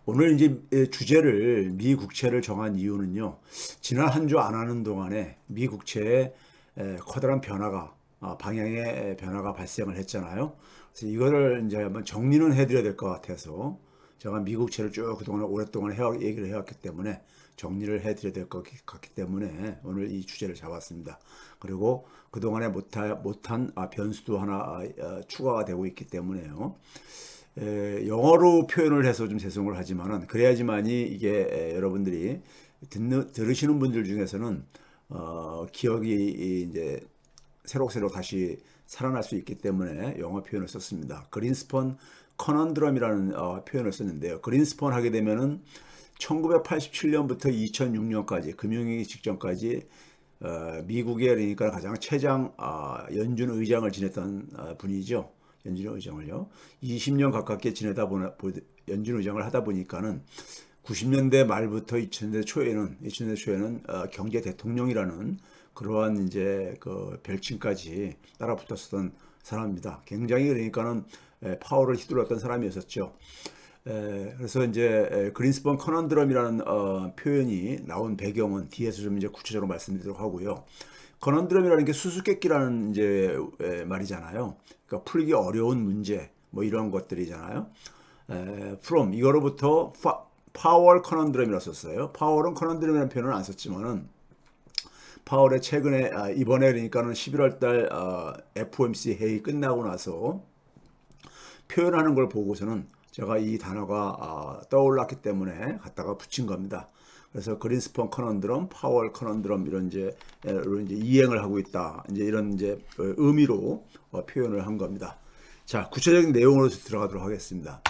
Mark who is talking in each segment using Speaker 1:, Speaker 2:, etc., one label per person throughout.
Speaker 1: 오늘 이제 주제를 미 국채를 정한 이유는요. 지난 한 주 안 하는 동안에 미 국채에 커다란 변화가 방향의 변화가 발생을 했잖아요. 그래서 이거를 이제 한번 정리는 해드려야 될 것 같아서 제가 미국채를 쭉 그동안 오랫동안 얘기를 해왔기 때문에 정리를 해드려야 될 것 같기 때문에 오늘 이 주제를 잡았습니다. 그리고 그동안에 못한 변수도 하나 추가가 되고 있기 때문에요. 영어로 표현을 해서 좀 죄송을 하지만은 그래야지만이 이게 여러분들이 들으시는 분들 중에서는 기억이 이제 새록새록 다시 살아날 수 있기 때문에 영어 표현을 썼습니다. 그린스펀 커넌드럼이라는 표현을 썼는데요. 그린스펀 하게 되면은 1987년부터 2006년까지 금융위기 직전까지 미국의 그러니까 가장 최장 연준 의장을 지냈던 분이죠. 연준 의장을요. 20년 가깝게 연준 의장을 하다 보니까는 90년대 말부터 2000년대 초에는 경제 대통령이라는 그러한 이제 그 별칭까지 따라붙었던 사람입니다. 굉장히 그러니까는 파워를 휘둘렀던 사람이었었죠. 그래서 이제 그린스펀 커넌드럼이라는 표현이 나온 배경은 뒤에서 좀 이제 구체적으로 말씀드리도록 하고요. 커넌드럼이라는 게 수수께끼라는 이제 말이잖아요. 그러니까 풀기 어려운 문제 뭐 이런 것들이잖아요. from 이거로부터 파월 커넌드럼이라고 썼어요. 파월은 커넌드럼이라는 표현을 안 썼지만은 파월의 최근에 이번에 그러니까는 11월 달 FOMC 회의 끝나고 나서 표현하는 걸 보고서는 제가 이 단어가 떠올랐기 때문에 갖다가 붙인 겁니다. 그래서 그린스펀 커넌드럼, 파월 커넌드럼 이런 이제 이행을 하고 있다. 이제 이런 이제 의미로 표현을 한 겁니다. 자, 구체적인 내용으로 들어가도록 하겠습니다.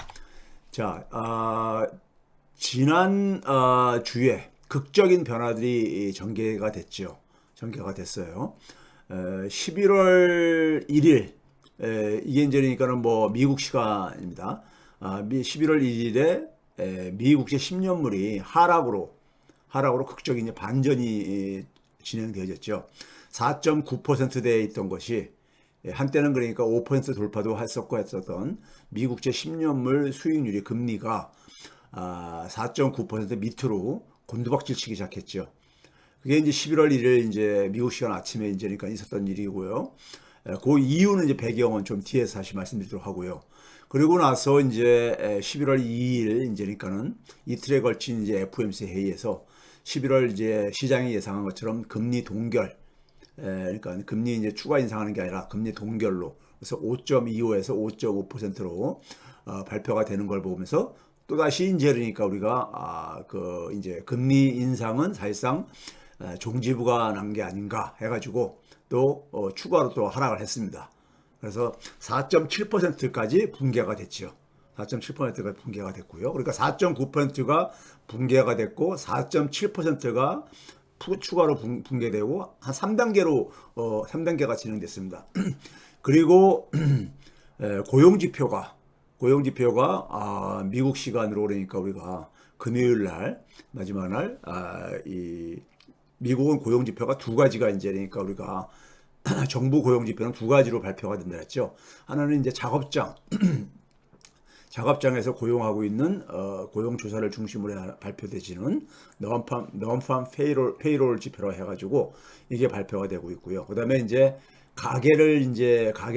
Speaker 1: 자, 지난 주에 극적인 변화들이 전개가 됐죠. 전개가 됐어요. 11월 1일 이게 이제 그러니까는 뭐 미국 시간입니다. 11월 1일에 미국제 10년물이 하락으로 극적인 반전이 진행되어졌죠. 4.9%대에 있던 것이 한때는 그러니까 5% 돌파도 했었던 미국제 10년물 수익률이 금리가 4.9% 밑으로 곤두박질 치기 시작했죠. 그게 이제 11월 1일 이제 미국 시간 아침에 이제 그러니까 있었던 일이고요. 그 이유는 이제 배경은 좀 뒤에서 다시 말씀드리도록 하고요. 그리고 나서 이제 11월 2일 이제 그러니까는 이틀에 걸친 이제 FOMC 회의에서 11월 이제 시장이 예상한 것처럼 금리 동결, 그러니까 금리 이제 추가 인상하는 게 아니라 금리 동결로 그래서 5.25에서 5.5%로 발표가 되는 걸 보면서 또 다시 이제 그러니까 우리가 그 이제 금리 인상은 사실상 종지부가 난 게 아닌가 해가지고 또 추가로 또 하락을 했습니다. 그래서 4.7%까지 붕괴가 됐죠. 4.7%가 붕괴가 됐고요. 그러니까 4.9%가 붕괴가 됐고 4.7%가 추가로 붕괴되고 한 3단계로 3단계가 진행됐습니다. 그리고 고용지표가 미국 시간으로 그러니까 우리가 금요일 날 마지막 날 이 미국은 고용지표가 두 가지가 이제 그러니까 우리가 정부 고용지표는 두 가지로 발표가 된다 했죠. 하나는 이제 작업장에서 고용하고 있는 고용 조사를 중심으로 발표되지는 non-farm payroll 지표로 해가지고 이게 발표가 되고 있고요. 그다음에 이제 가계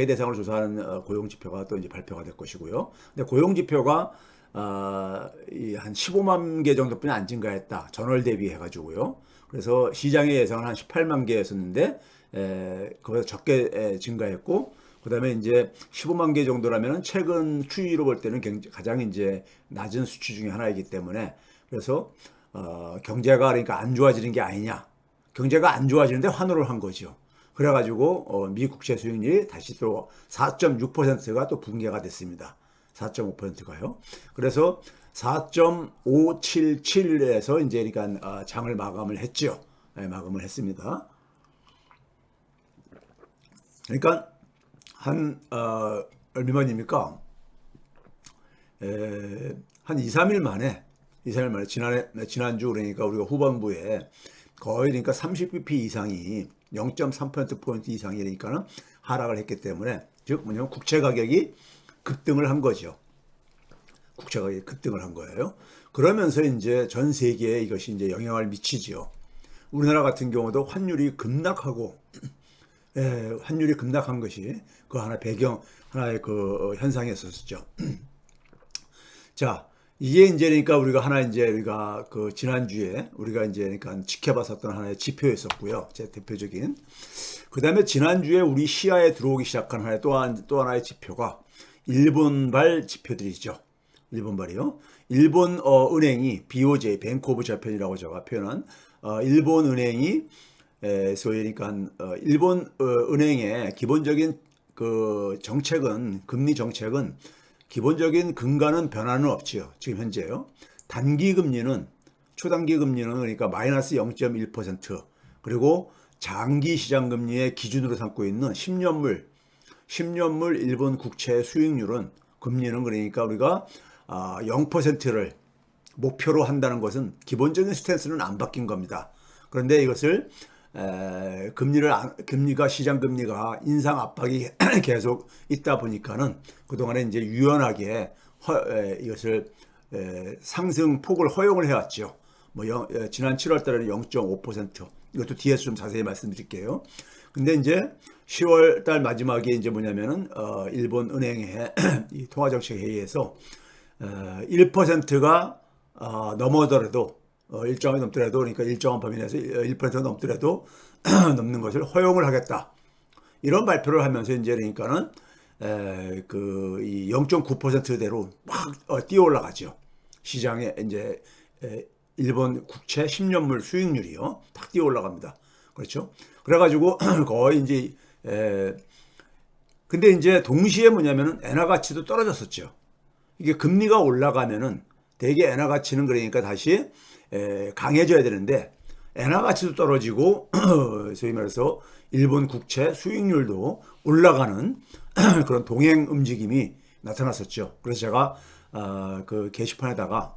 Speaker 1: 대상으로 조사하는 고용 지표가 또 이제 발표가 될 것이고요. 근데 고용 지표가 한 15만 개 정도뿐이 안 증가했다. 전월 대비해가지고요. 그래서 시장의 예상은 한 18만 개였었는데 그보다 적게 증가했고, 그다음에 이제 15만 개 정도라면 최근 추이로 볼 때는 가장 이제 낮은 수치 중에 하나이기 때문에 그래서 경제가 그러니까 안 좋아지는 게 아니냐. 경제가 안 좋아지는데 환호를 한 거죠. 그래가지고 미 국채 수익률이 다시 또 4.6%가 또 붕괴가 됐습니다. 4.5%가요. 그래서 4.577에서 이제 그러니까 장을 마감을 했죠. 네, 마감을 했습니다. 그러니까 한 얼마만입니까? 한 2, 3일 만에 지난주 그러니까 우리가 후반부에 거의 그러니까 30bp 이상이 0.3%포인트 이상이니까는 하락을 했기 때문에 즉 뭐냐면 국채 가격이 급등을 한 거죠. 국채가 급등을 한 거예요. 그러면서 이제 전 세계에 이것이 이제 영향을 미치지요. 우리나라 같은 경우도 환율이 급락하고, 환율이 급락한 것이 그 하나의 그 현상이었었죠. 자, 이게 이제 그러니까 우리가 그 지난주에 우리가 이제 그러니까 지켜봤었던 하나의 지표였었고요. 제 대표적인. 그 다음에 지난주에 우리 시야에 들어오기 시작한 하나의 또 하나의 지표가 일본발 지표들이죠. 일본발이요. 일본 은행이 BOJ, 뱅크 오브 재팬이라고 제가 표현한 일본 은행이 소위 그러니까 일본 은행의 기본적인 그 정책은 금리 정책은 기본적인 근간은 변화는 없지요. 지금 현재요. 단기 금리는 초단기 금리는 그러니까 마이너스 0.1% 그리고 장기 시장 금리의 기준으로 삼고 있는 10년물 일본 국채 수익률은 금리는 그러니까 우리가 0%를 목표로 한다는 것은 기본적인 스탠스는 안 바뀐 겁니다. 그런데 이것을 금리가 시장 금리가 인상 압박이 계속 있다 보니까는 그동안에 이제 유연하게 이것을 상승 폭을 허용을 해왔죠. 지난 7월 달에는 0.5%. 이것도 뒤에서 좀 자세히 말씀드릴게요. 근데 이제 10월 달 마지막에 이제 뭐냐면은 일본 은행의 이 통화정책회의에서 1%가 넘어더라도 일정이 넘더라도 그러니까 일정한 범위 내에서 1%가 넘더라도 넘는 것을 허용을 하겠다. 이런 발표를 하면서 이제 그러니까는 그 이 0.9%대로 막 뛰어 올라가죠. 시장에 이제 일본 국채 10년물 수익률이요. 탁 뛰어 올라갑니다. 그렇죠? 그래가지고 거의 이제 근데 이제 동시에 뭐냐면은 엔화 가치도 떨어졌었죠. 이게 금리가 올라가면은 대개 엔화 가치는 그러니까 다시 강해져야 되는데 엔화 가치도 떨어지고 소위 말해서 일본 국채 수익률도 올라가는 그런 동행 움직임이 나타났었죠. 그래서 제가 그 게시판에다가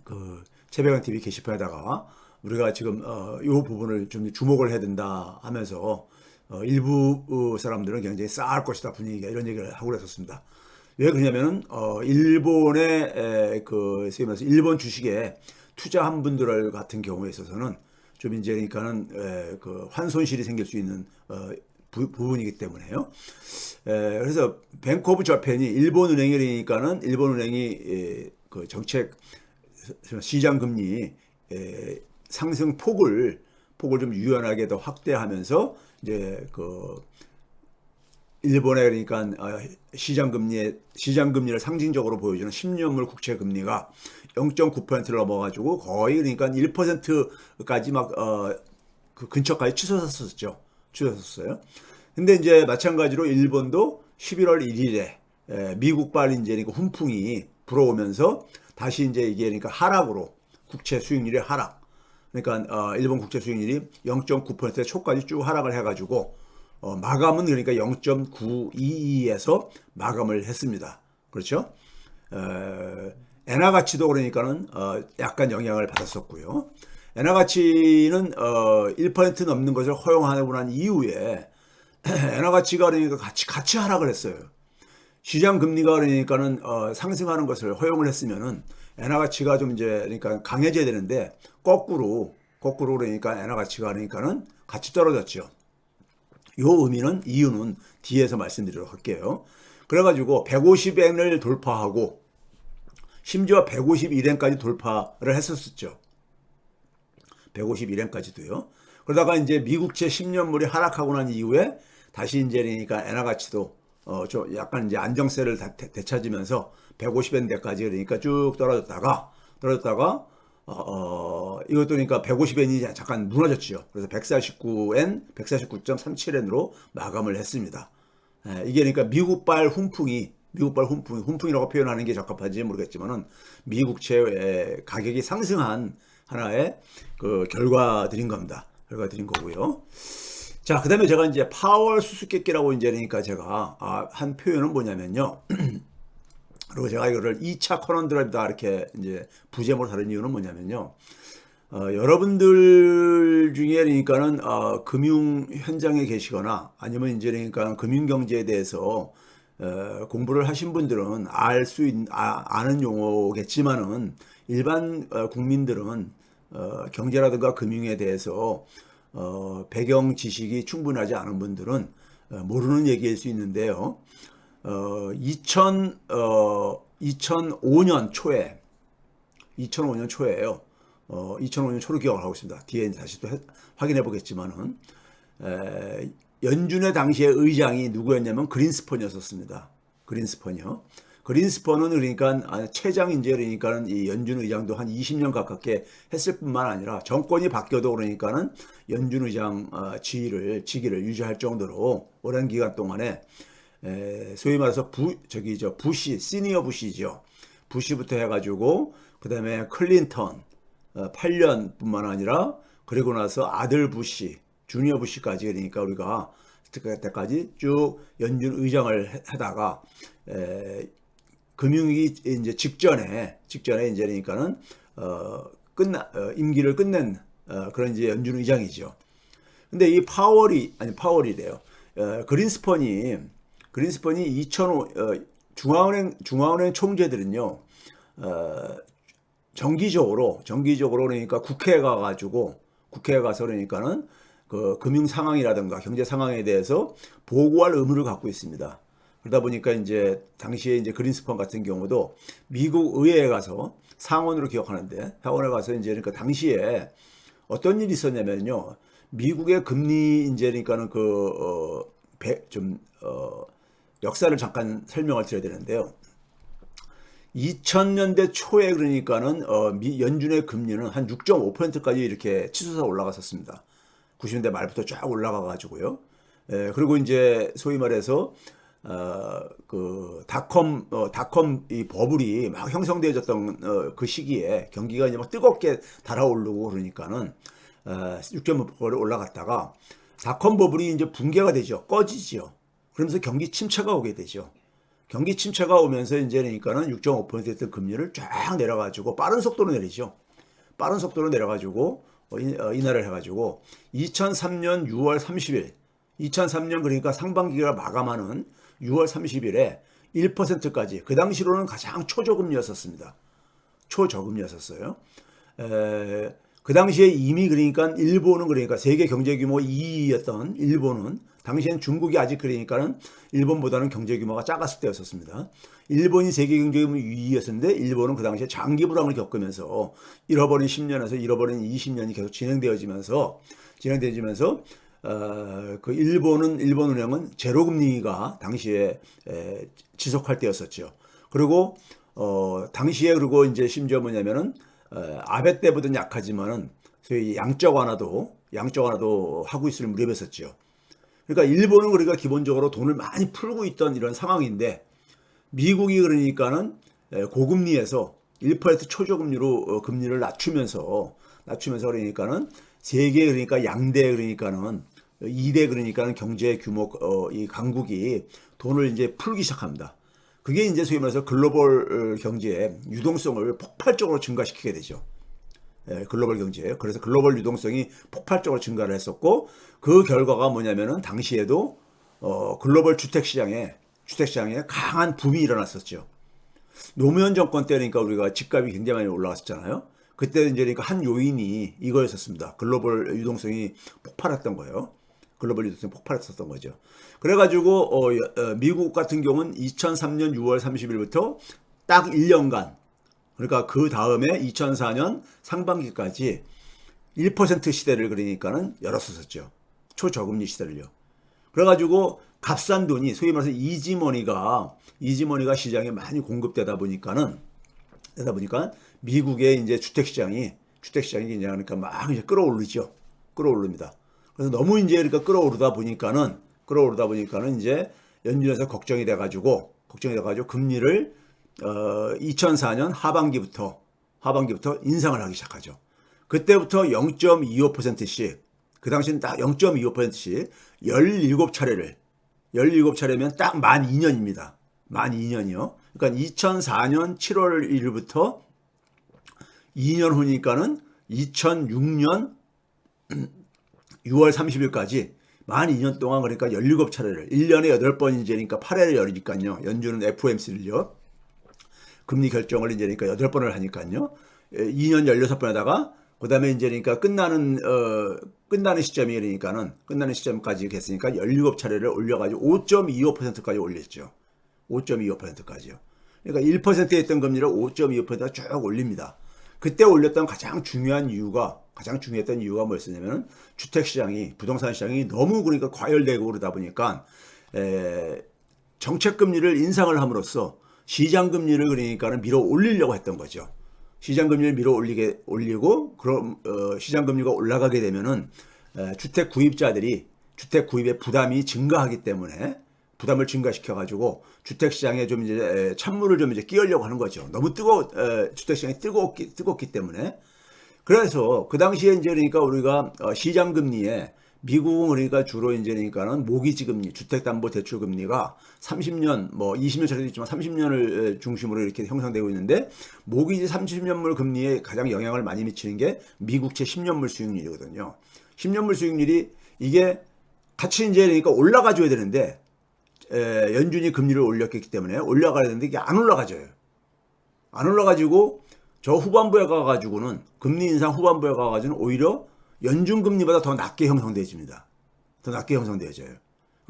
Speaker 1: 그 채배관 TV 게시판에다가 우리가 지금 이 부분을 좀 주목을 해야 된다 하면서 일부 사람들은 굉장히 싸할 것이다 분위기가 이런 얘기를 하고 그랬었습니다. 왜 그러냐면은 일본의 그 일본 주식에 투자한 분들 같은 경우에 있어서는 좀 이제 그러니까는 그 환손실이 생길 수 있는 부분이기 때문에요. 그래서 뱅크 오브 재팬이 일본 은행이니까는 일본 은행이 그 정책 시장 금리 상승 폭을 좀 유연하게 더 확대하면서 이제 그 일본의 그러니까 시장 금리를 상징적으로 보여주는 10년물 국채 금리가 0.9%를 넘어가지고 거의 그러니까 1%까지 막 그 근처까지 치솟았어요. 근데 이제 마찬가지로 일본도 11월 1일에 미국발 이제 그러니까 훈풍이 불어오면서 다시 이제 이게 그러니까 하락으로 국채 수익률이 하락. 그러니까 일본 국채 수익률이 0.9%의 초까지 쭉 하락을 해가지고 마감은 그러니까 0.922에서 마감을 했습니다. 그렇죠? 엔화 가치도 그러니까는 약간 영향을 받았었고요. 엔화 가치는 1% 넘는 것을 허용하고 난 이후에 엔화 가치가 그러니까 같이 하락을 했어요. 시장 금리가 그러니까는 상승하는 것을 허용을 했으면은 엔화 가치가 좀 이제 그러니까 강해져야 되는데 거꾸로 그러니까 엔화 가치가 그러니까는 같이 떨어졌죠. 이유는 뒤에서 말씀드리도록 할게요. 그래가지고 150엔을 돌파하고 심지어 151엔까지 돌파를 했었죠. 151엔까지도요. 그러다가 이제 미국채 10년물이 하락하고 난 이후에 다시 이제 그러니까 엔화 가치도 좀 약간 이제 안정세를 되찾으면서 150엔대까지 그러니까 쭉 떨어졌다가 이것도 그러니까 150엔이 잠깐 무너졌죠. 그래서 149엔, 149.37엔으로 마감을 했습니다. 이게 그러니까 미국발 훈풍이라고 표현하는 게 적합한지 모르겠지만은 미국채 가격이 상승한 하나의 그 결과들인 거고요. 자, 그다음에 제가 이제 파월 수수께끼라고 이제 그러니까 제가 한 표현은 뭐냐면요. 그리고 제가 이거를 2차 커넌드럼이다 이렇게 이제 부제목으로 다룬 이유는 뭐냐면요. 여러분들 중에 그러니까는 금융 현장에 계시거나 아니면 이제 그러니까 금융 경제에 대해서 공부를 하신 분들은 아는 용어겠지만은 일반 국민들은 경제라든가 금융에 대해서 배경 지식이 충분하지 않은 분들은 모르는 얘기일 수 있는데요. 2005년 초에요. 2005년 초로 기억을 하고 있습니다. 뒤에 다시 또 확인해 보겠지만은 연준의 당시의 의장이 누구였냐면 그린스펀이었습니다. 그린스펀이요. 그린스펀은 그러니까 최장인재 그러니까는 이 연준 의장도 한 20년 가깝게 했을 뿐만 아니라 정권이 바뀌어도 그러니까는 연준 의장 직위를 유지할 정도로 오랜 기간 동안에 소위 말해서 부시 시니어 부시죠. 부시부터 해가지고 그다음에 클린턴 8년뿐만 아니라 그리고 나서 아들 부시 주니어 부시까지 그러니까 우리가 그때까지 쭉 연준 의장을 하다가 금융위기 이제 직전에 이제 그러니까는 임기를 끝낸 그런 이제 연준 의장이죠. 근데 이 파월이래요. 그린스펀이 2005 중앙은행 총재들은요. 정기적으로 그러니까 국회에 가서 그러니까는 그 금융 상황이라든가 경제 상황에 대해서 보고할 의무를 갖고 있습니다. 그러다 보니까 이제 당시에 이제 그린스펀 같은 경우도 미국 의회에 가서 상원으로 기억하는데 상원에 가서 이제 그러니까 당시에 어떤 일이 있었냐면요. 미국의 금리 이제 그러니까는 역사를 잠깐 설명을 드려야 되는데요. 2000년대 초에 그러니까는 연준의 금리는 한 6.5%까지 이렇게 치솟아 올라갔었습니다. 90년대 말부터 쫙 올라가 가지고요. 그리고 이제 소위 말해서 그 닷컴 이 버블이 막 형성되어졌던 그 시기에 경기가 이제 막 뜨겁게 달아오르고 그러니까는 6.5% 올라갔다가 닷컴 버블이 이제 붕괴가 되죠. 꺼지죠. 그러면서 경기 침체가 오게 되죠. 경기 침체가 오면서 이제 그러니까는 6.5%였던 금리를 쫙 내려가지고 빠른 속도로 내리죠. 빠른 속도로 내려가지고 인하를 해가지고 2003년 6월 30일 2003년 그러니까 상반기가 마감하는 6월 30일에 1%까지 그 당시로는 가장 초저금리였었습니다. 초저금리였었어요. 그 당시에 이미 그러니까 일본은 그러니까 세계 경제 규모 2위였던 일본은 당시엔 중국이 아직 그러니까는 일본보다는 경제 규모가 작았을 때였었습니다. 일본이 세계 경제 규모 2위였었는데 일본은 그 당시에 장기 불황을 겪으면서 잃어버린 10년에서 잃어버린 20년이 계속 진행되어지면서 그 일본은행은 제로 금리가 당시에 지속할 때였었죠. 그리고 당시에 그리고 이제 심지어 뭐냐면은 아베 때보다는 약하지만은 소위 양적 완화도 하고 있을 무렵이었었죠. 그러니까 일본은 그러니까 기본적으로 돈을 많이 풀고 있던 이런 상황인데 미국이 그러니까는 고금리에서 1% 초저금리로 금리를 낮추면서 그러니까는 세계 그러니까 양대 그러니까는 2대 그러니까는 경제 규모 이 강국이 돈을 이제 풀기 시작합니다. 그게 이제 소위 말해서 글로벌 경제의 유동성을 폭발적으로 증가시키게 되죠. 글로벌 경제예요. 그래서 글로벌 유동성이 폭발적으로 증가를 했었고 그 결과가 뭐냐면은 당시에도 글로벌 주택시장에 강한 붐이 일어났었죠. 노무현 정권 때니까 우리가 집값이 굉장히 많이 올라갔었잖아요. 그때 이제 그러니까 한 요인이 이거였었습니다. 글로벌 유동성이 폭발했던 거예요. 글로벌 유동성이 폭발했었던 거죠. 그래가지고 미국 같은 경우는 2003년 6월 30일부터 딱 1년간 그러니까 그 다음에 2004년 상반기까지 1% 시대를 그러니까는 열었었죠. 초저금리 시대를요. 그래가지고 값싼 돈이 소위 말해서 이지머니가 시장에 많이 공급되다 보니까 미국의 이제 주택시장이 그냥 그러니까 막 이제 끌어오릅니다. 그래서 너무 이제 그러니까 끌어오르다 보니까는 이제 연준에서 걱정이 돼가지고 금리를 2004년 하반기부터 인상을 하기 시작하죠. 그때부터 0.25%씩 그 당시는 딱 0.25%씩 17차례면 딱 만 2년입니다. 만 2년이요. 그러니까 2004년 7월 1일부터 2년 후니까는 2006년 6월 30일까지 만 2년 동안 그러니까 17차례를 1년에 8번이니까 8회를 열으니까요. 연준은 FOMC를요. 금리 결정을 이제 그러니까 8번을 하니까요. 2년 16번에다가 그다음에 이제 그러니까 끝나는 시점이 그러니까는 끝나는 시점까지 했으니까 17차례를 올려 가지고 5.25%까지 올렸죠. 5.25%까지요. 그러니까 1%에 있던 금리를 5.25%가 쭉 올립니다. 그때 올렸던 가장 중요했던 이유가 뭐였냐면은 주택 시장이 부동산 시장이 너무 그러니까 과열되고 그러다 보니까 정책 금리를 인상을 함으로써 시장 금리를 그러니까는 밀어 올리려고 했던 거죠. 시장 금리를 밀어 올리고 그럼 시장 금리가 올라가게 되면은 주택 구입자들이 주택 구입의 부담이 증가하기 때문에 부담을 증가시켜 가지고 주택 시장에 좀 이제 찬물을 좀 이제 끼얹으려고 하는 거죠. 너무 주택 시장이 뜨겁기 때문에. 그래서 그 당시에 이제 그러니까 우리가 시장 금리에 미국은 그러니까 주로 이제 그러니까는 모기지 금리, 주택담보대출 금리가 30년 뭐 20년짜리도 있지만 30년을 중심으로 이렇게 형성되고 있는데 모기지 30년물 금리에 가장 영향을 많이 미치는 게 미국채 10년물 수익률이거든요. 10년물 수익률이 이게 같이 이제 그러니까 올라가 줘야 되는데 연준이 금리를 올렸기 때문에 올라가야 되는데 이게 안 올라가져요. 안 올라가지고 저 후반부에 가가지고는 금리 인상 후반부에 가가지고는 오히려 연준 금리보다 더 낮게 형성되어집니다. 더 낮게 형성되어져요.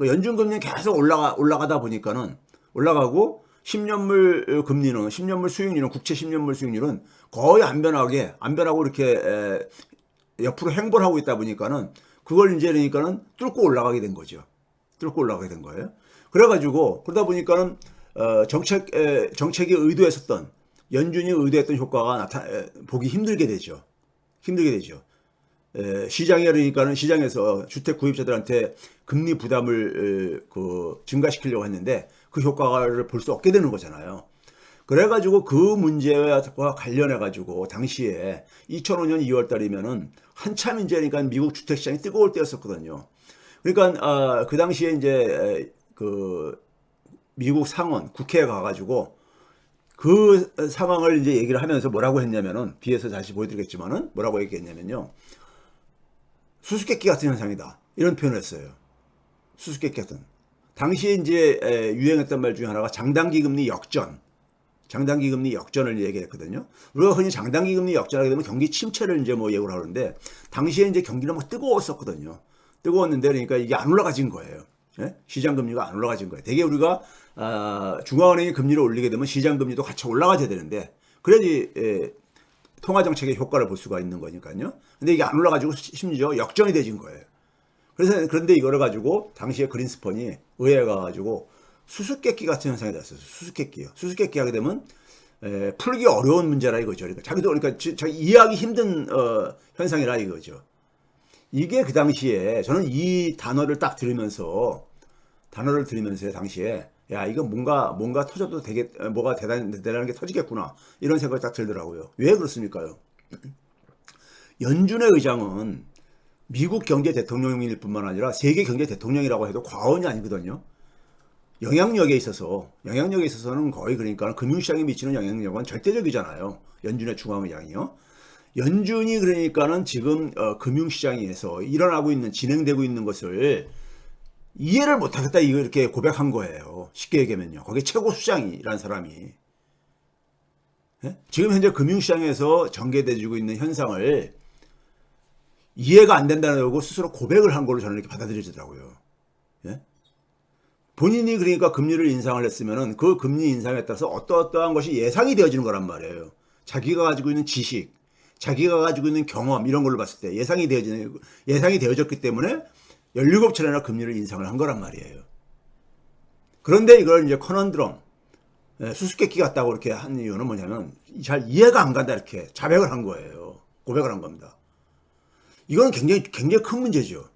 Speaker 1: 연준 금리는 계속 올라가다 보니까는 올라가고 10년물 금리는 10년물 수익률은 국채 10년물 수익률은 거의 안 변하고 이렇게 옆으로 행보를 하고 있다 보니까는 그걸 이제 그러니까는 뚫고 올라가게 된 거죠. 뚫고 올라가게 된 거예요. 그래가지고 그러다 보니까는 정책이 의도했었던 연준이 의도했던 효과가 보기 힘들게 되죠. 시장에 그러니까는 시장에서 주택 구입자들한테 금리 부담을 증가시키려고 했는데 그 효과를 볼 수 없게 되는 거잖아요. 그래가지고 그 문제와 관련해 가지고 당시에 2005년 2월 달이면은 한참 이제 그러니까 미국 주택 시장이 뜨거울 때였었거든요. 그러니까 그 당시에 이제 그 미국 상원 국회에 가가지고 그 상황을 이제 얘기를 하면서 뭐라고 했냐면은 뒤에서 다시 보여드리겠지만은 뭐라고 얘기했냐면요. 수수께끼 같은 현상이다. 이런 표현을 했어요. 수수께끼 같은. 당시에 이제 유행했던 말 중에 하나가 장단기 금리 역전. 장단기 금리 역전을 얘기했거든요. 우리가 흔히 장단기 금리 역전하게 되면 경기 침체를 이제 뭐 예고를 하는데 당시에 이제 경기는 막 뜨거웠었거든요. 뜨거웠는데 그러니까 이게 안 올라가진 거예요. 예? 시장 금리가 안 올라가진 거예요. 되게 우리가 중앙은행이 금리를 올리게 되면 시장 금리도 같이 올라가야 되는데 그래야지 통화 정책의 효과를 볼 수가 있는 거니까요. 근데 이게 안 올라가지고 심지어 역전이 되진 거예요. 그런데 이거를 가지고 당시에 그린스펀이 의회에 가가지고 수수께끼 같은 현상이 됐어요. 수수께끼요. 수수께끼 하게 되면 풀기 어려운 문제라 이거죠. 그러니까 자기 이해하기 힘든 현상이라 이거죠. 이게 그 당시에 저는 이 단어를 딱 들으면서 당시에 야 이거 뭔가 터져도 되게 뭐가 대단한 게 터지겠구나 이런 생각이 딱 들더라고요. 왜 그렇습니까요? 연준의 의장은 미국 경제 대통령일 뿐만 아니라 세계 경제 대통령이라고 해도 과언이 아니거든요. 영향력에 있어서는 거의 그러니까 금융시장에 미치는 영향력은 절대적이잖아요. 연준의 중앙의장이요. 연준이 그러니까는 지금 금융시장에서 진행되고 있는 것을 이해를 못하겠다 이렇게 고백한 거예요. 쉽게 얘기하면요. 거기 최고 수장이라는 사람이 지금 현재 금융시장에서 전개되고 있는 현상을 이해가 안 된다고 스스로 고백을 한 걸로 저는 이렇게 받아들여지더라고요. 예? 본인이 그러니까 금리를 인상을 했으면은 그 금리 인상에 따라서 어떠한 것이 예상이 되어지는 거란 말이에요. 자기가 가지고 있는 지식, 자기가 가지고 있는 경험 이런 걸로 봤을 때 예상이 되어졌기 때문에 17차례나 금리를 인상을 한 거란 말이에요. 그런데 이걸 이제 커넌드럼, 수수께끼 같다고 이렇게 한 이유는 뭐냐면 잘 이해가 안 간다 이렇게 자백을 한 거예요. 고백을 한 겁니다. 이건 굉장히 큰 문제죠.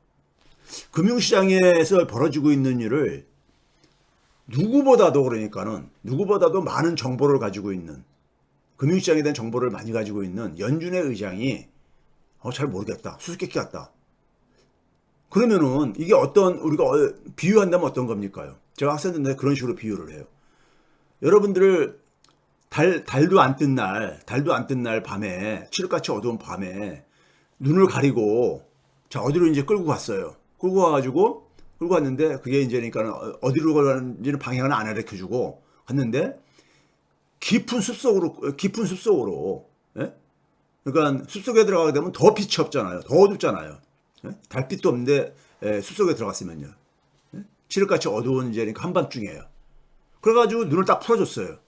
Speaker 1: 금융시장에서 벌어지고 있는 일을 누구보다도 많은 정보를 가지고 있는 금융시장에 대한 정보를 많이 가지고 있는 연준의 의장이 잘 모르겠다. 수수께끼 같다. 그러면은 이게 우리가 비유한다면 어떤 겁니까요? 제가 학생들한테 그런 식으로 비유를 해요. 여러분들을 달도 안 뜬 날 밤에 칠흑같이 어두운 밤에 눈을 가리고 자 어디로 이제 끌고 갔어요. 끌고 와가지고 끌고 왔는데 그게 이제 그러니까 어디로 가는지는 방향을 안 가르쳐주고 갔는데 깊은 숲속으로 예? 그러니까 숲속에 들어가게 되면 더 빛이 없잖아요. 더 어둡잖아요. 예? 달빛도 없는데 숲속에 들어갔으면요. 예? 칠흑같이 어두운 이제 그러니까 한밤중이에요. 그래가지고 눈을 딱 풀어줬어요.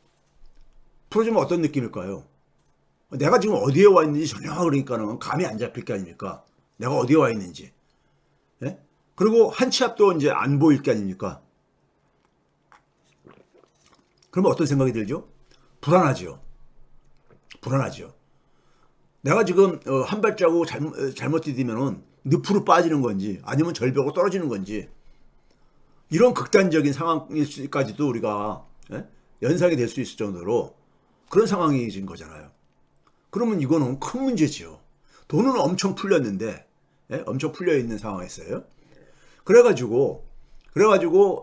Speaker 1: 풀어주면 어떤 느낌일까요? 내가 지금 어디에 와 있는지 전혀 그러니까는 감이 안 잡힐 게 아닙니까? 내가 어디에 와 있는지. 예? 그리고 한 치 앞도 이제 안 보일 게 아닙니까? 그러면 어떤 생각이 들죠? 불안하죠. 불안하죠. 내가 지금 한 발자국 잘못 디디면은 늪으로 빠지는 건지 아니면 절벽으로 떨어지는 건지 이런 극단적인 상황일까지도 우리가 연상이 될 수 있을 정도로 그런 상황이진 거잖아요. 그러면 이거는 큰 문제지요. 돈은 엄청 풀렸는데 엄청 풀려 있는 상황이었어요. 그래가지고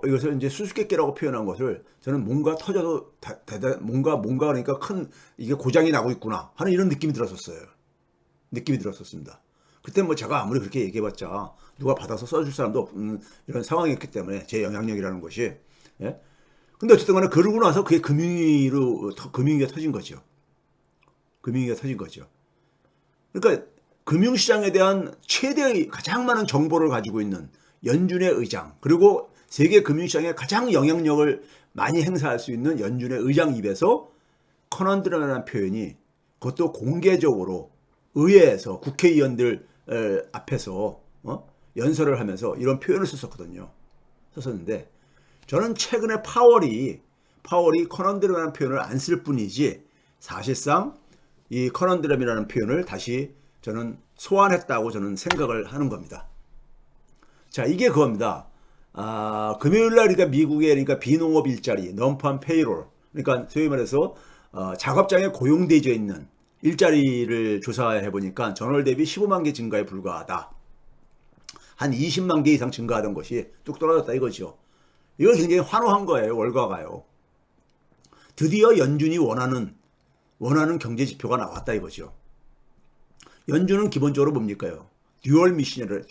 Speaker 1: 이것을 이제 수수께끼라고 표현한 것을 저는 뭔가 터져도 뭔가 그러니까 큰 이게 고장이 나고 있구나 하는 이런 느낌이 들었었어요. 느낌이 들었었습니다. 그때 뭐 제가 아무리 그렇게 얘기해봤자 누가 받아서 써줄 사람도 없는 이런 상황이었기 때문에 제 영향력이라는 것이. 예? 근데 어쨌든 간에 그러고 나서 그게 금융위기가 터진 거죠. 금융위기가 터진 거죠. 그러니까 금융시장에 대한 최대의 가장 많은 정보를 가지고 있는 연준의 의장, 그리고 세계 금융시장에 가장 영향력을 많이 행사할 수 있는 연준의 의장 입에서 커넌드럼이라는 표현이 그것도 공개적으로 의회에서 국회의원들 앞에서 연설을 하면서 이런 표현을 썼었는데 저는 최근에 파월이 커넌드럼이라는 표현을 안 쓸 뿐이지 사실상 이 커넌드럼이라는 표현을 다시 저는 소환했다고 저는 생각을 하는 겁니다. 자, 이게 그겁니다. 금요일날 그러니까 미국의 그러니까 비농업 일자리, non-farm payroll, 그러니까 소위 말해서 작업장에 고용되어 있는 일자리를 조사해 보니까 전월 대비 15만 개 증가에 불과하다. 한 20만 개 이상 증가하던 것이 뚝 떨어졌다 이거죠. 이걸 굉장히 환호한 거예요, 월가가요. 드디어 연준이 원하는 경제 지표가 나왔다 이거죠. 연준은 기본적으로 뭡니까요? 듀얼 미션이라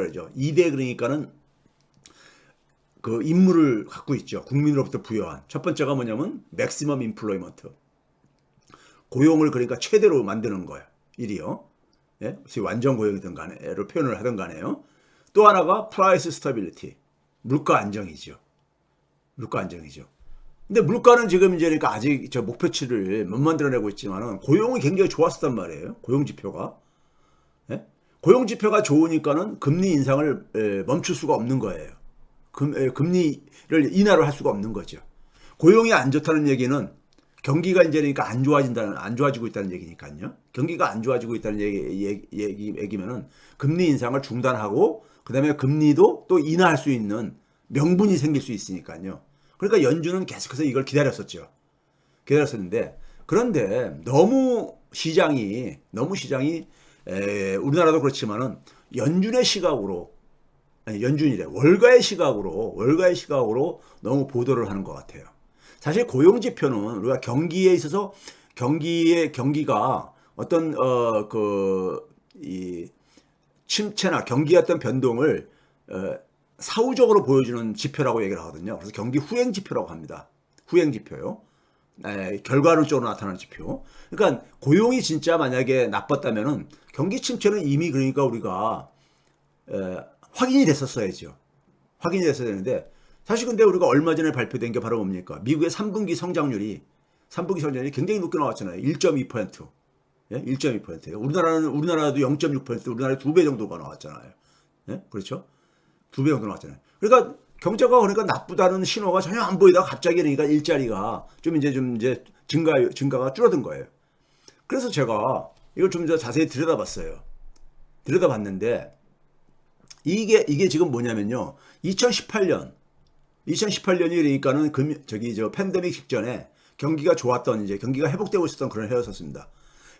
Speaker 1: 그러죠. 2대 그러니까는 그 임무를 갖고 있죠. 국민으로부터 부여한. 첫 번째가 뭐냐면 맥시멈 인플로이먼트. 고용을 그러니까 최대로 만드는 거예요. 일이요. 예? 완전 고용이든 간에로 표현을 하든 간에요. 또 하나가 프라이스 스타빌리티. 물가 안정이죠. 근데 물가는 지금 이제 그러니까 아직 저 목표치를 못 만들어내고 있지만은 고용이 굉장히 좋았었단 말이에요. 고용 지표가. 예? 고용 지표가 좋으니까는 금리 인상을 멈출 수가 없는 거예요. 금리를 인하를 할 수가 없는 거죠. 고용이 안 좋다는 얘기는 경기가 이제 그러니까 안 좋아지고 있다는 얘기니까요. 경기가 안 좋아지고 있다는 얘기면은 금리 인상을 중단하고 그다음에 금리도 또 인하할 수 있는 명분이 생길 수 있으니까요. 그러니까 연준은 계속해서 이걸 기다렸었는데 그런데 너무 시장이 우리나라도 그렇지만은 연준의 시각으로 월가의 시각으로 너무 보도를 하는 것 같아요. 사실 고용 지표는 우리가 경기에 있어서 경기가 어떤 이 침체나 경기의 어떤 변동을 사후적으로 보여주는 지표라고 얘기를 하거든요. 그래서 경기 후행 지표라고 합니다. 후행 지표요. 결과론적으로 나타나는 지표. 그러니까 고용이 진짜 만약에 나빴다면은 경기 침체는 이미 그러니까 우리가 확인이 됐었어야죠. 확인이 됐어야 되는데 사실 근데 우리가 얼마 전에 발표된 게 바로 뭡니까? 미국의 3분기 성장률이 굉장히 높게 나왔잖아요. 1.2%. 예? 1.2%예요. 우리나라도 0.6%, 우리나라의 2배 정도가 나왔잖아요. 예? 그렇죠? 2배 정도 나왔잖아요. 그러니까 경제가 그러니까 나쁘다는 신호가 전혀 안 보이다가 갑자기 그러니까 일자리가 좀 이제 증가가 줄어든 거예요. 그래서 제가 이걸 좀 더 자세히 들여다봤는데 이게 지금 뭐냐면요. 2018년이 그러니까는 팬데믹 직전에 경기가 좋았던 경기가 회복되고 있었던 그런 해였었습니다.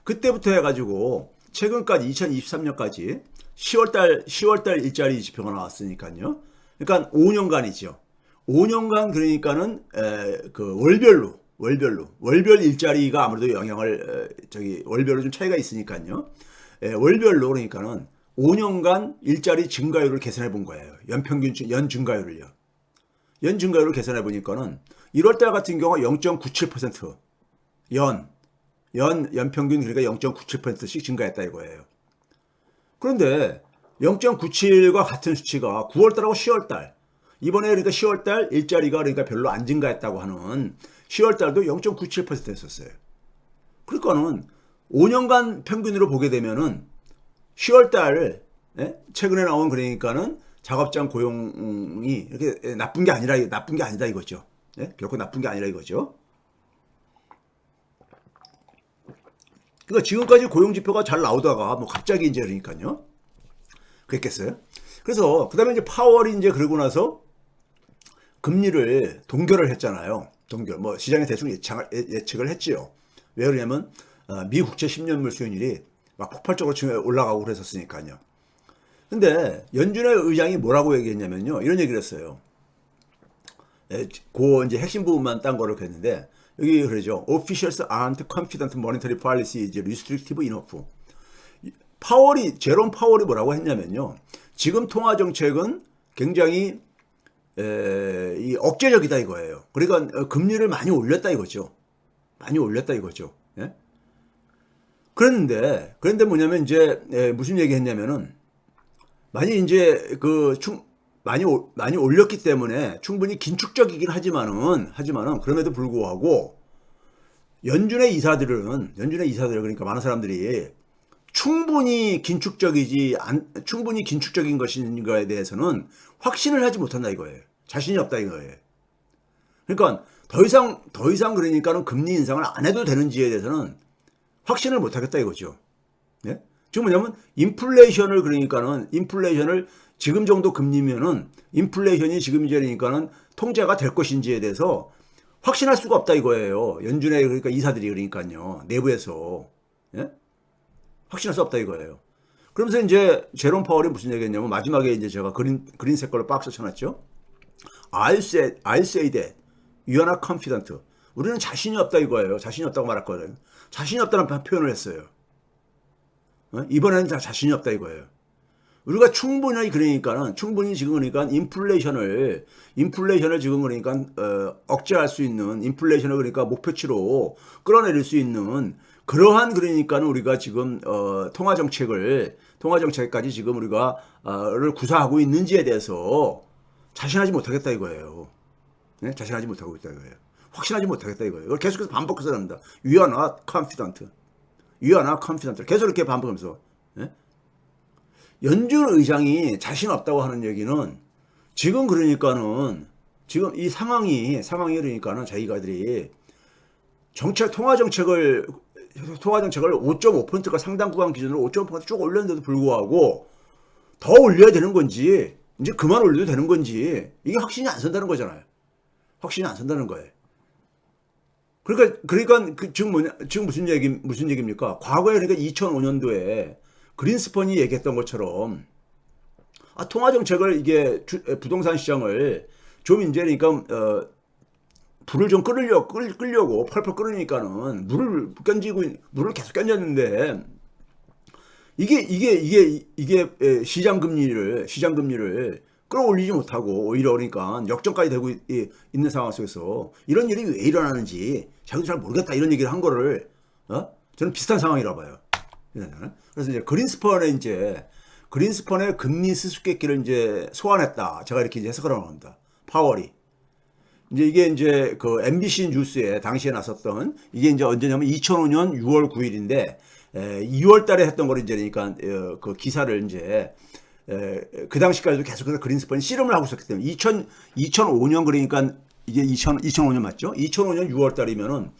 Speaker 1: 그때부터 해가지고 최근까지 2023년까지 10월달 일자리 지표가 나왔으니까요. 그러니까 5년간이죠. 5년간 그러니까는 그 월별 일자리가 아무래도 영향을 월별로 좀 차이가 있으니까요. 월별로 그러니까는 5년간 일자리 증가율을 계산해 본 거예요. 연평균 연 증가율을요. 연 증가율을 계산해 보니까는 1월달 같은 경우 0.97% 연평균 그러니까 0.97%씩 증가했다 이거예요. 그런데 0.97과 같은 수치가 9월달하고 10월달 이번에 그러니까 10월달 일자리가 그러니까 별로 안 증가했다고 하는 10월달도 0.97%였었어요. 그러니까는 5년간 평균으로 보게 되면은 10월달 최근에 나온 그러니까는 작업장 고용이 이렇게 나쁜 게 아니다 이거죠. 결코 나쁜 게 아니라 이거죠. 그러니까 지금까지 고용 지표가 잘 나오다가 뭐 갑자기 이제 그러니까요. 그랬겠어요? 그래서 그다음에 이제 파월이 이제 그러고 나서 금리를 동결을 했잖아요. 동결. 뭐 시장에 대충 예측을 했지요. 왜 그러냐면 미 국채 10년물 수익률이 막 폭발적으로 올라가고 그랬었으니까요. 근데 연준의 의장이 뭐라고 얘기했냐면요. 이런 얘기를 했어요. 그 이제 핵심 부분만 딴 거를 했는데 여기 그러죠. Officials aren't confident monetary policy is restrictive enough. 제롬 파월이 뭐라고 했냐면요. 지금 통화 정책은 굉장히 이 억제적이다 이거예요. 그러니까 금리를 많이 올렸다 이거죠. 많이 올렸다 이거죠. 예? 그런데 뭐냐면 이제 무슨 얘기 했냐면은 많이 이제 많이 올렸기 때문에 충분히 긴축적이긴 하지만은 그럼에도 불구하고 연준의 이사들은 그러니까 많은 사람들이 충분히 긴축적인 것인가에 대해서는 확신을 하지 못한다 이거예요. 자신이 없다 이거예요. 그러니까 더 이상 그러니까는 금리 인상을 안 해도 되는지에 대해서는 확신을 못 하겠다 이거죠. 네? 지금 뭐냐면 인플레이션을 지금 정도 금리면은 인플레이션이 지금 이제 그러니까는 통제가 될 것인지에 대해서 확신할 수가 없다 이거예요. 연준의 그러니까 이사들이 그러니까요. 내부에서. 예? 확신할 수 없다 이거예요. 그러면서 이제 제롬 파월이 무슨 얘기했냐면 마지막에 이제 제가 그린 색깔로 박스 쳐놨죠. I'll say that you are not confident. 우리는 자신이 없다 이거예요. 자신이 없다고 말할 거예요. 자신이 없다는 표현을 했어요. 이번에는 자신이 없다 이거예요. 우리가 충분히 지금 그러니까 인플레이션을 지금 그러니까 억제할 수 있는 인플레이션을 그러니까 목표치로 끌어내릴 수 있는 그러한 그러니까는 우리가 지금 통화 정책까지 지금 우리가를 구사하고 있는지에 대해서 자신하지 못하겠다 이거예요. 네? 자신하지 못하고 있다 이거예요. 확신하지 못하겠다 이거예요. 이걸 계속해서 반복해서 합니다. You are not confident. You are not confident. 계속 이렇게 반복하면서. 네? 연준 의장이 자신 없다고 하는 얘기는 지금 지금 이 상황이 그러니까는 자기가들이 통화 정책을 5.5%가 상당 구간 기준으로 5.5% 쭉 올렸는데도 불구하고 더 올려야 되는 건지 이제 그만 올려도 되는 건지 이게 확신이 안 선다는 거잖아요. 확신이 안 선다는 거예요. 그러니까 지금 무슨 얘기입니까? 과거에 그러니까 2005년도에 그린스펀이 얘기했던 것처럼 통화 정책을 이게 부동산 시장을 좀 이제 그러니까 불을 좀 끌려고 펄펄 끓으니까는 물을 계속 견뎠는데 이게 시장 금리를 끌어올리지 못하고 오히려 그러니까 역전까지 되고 있는 상황 속에서 이런 일이 왜 일어나는지 자기도 잘 모르겠다 이런 얘기를 한 거를 저는 비슷한 상황이라 봐요. 그래서 이제 그린스펀의 금리 수수께끼를 이제 소환했다. 제가 이렇게 이제 해석을 합니다. 파월이. 이게 이제 그 MBC 뉴스에 당시에 나섰던 이게 이제 언제냐면 2005년 6월 9일인데 2월 달에 했던 거를 이제 그러니까 그 기사를 이제 그 당시까지도 계속해서 그린스펀이 씨름을 하고 있었기 때문에 2005년 그러니까 이게 2005년 맞죠? 2005년 6월 달이면은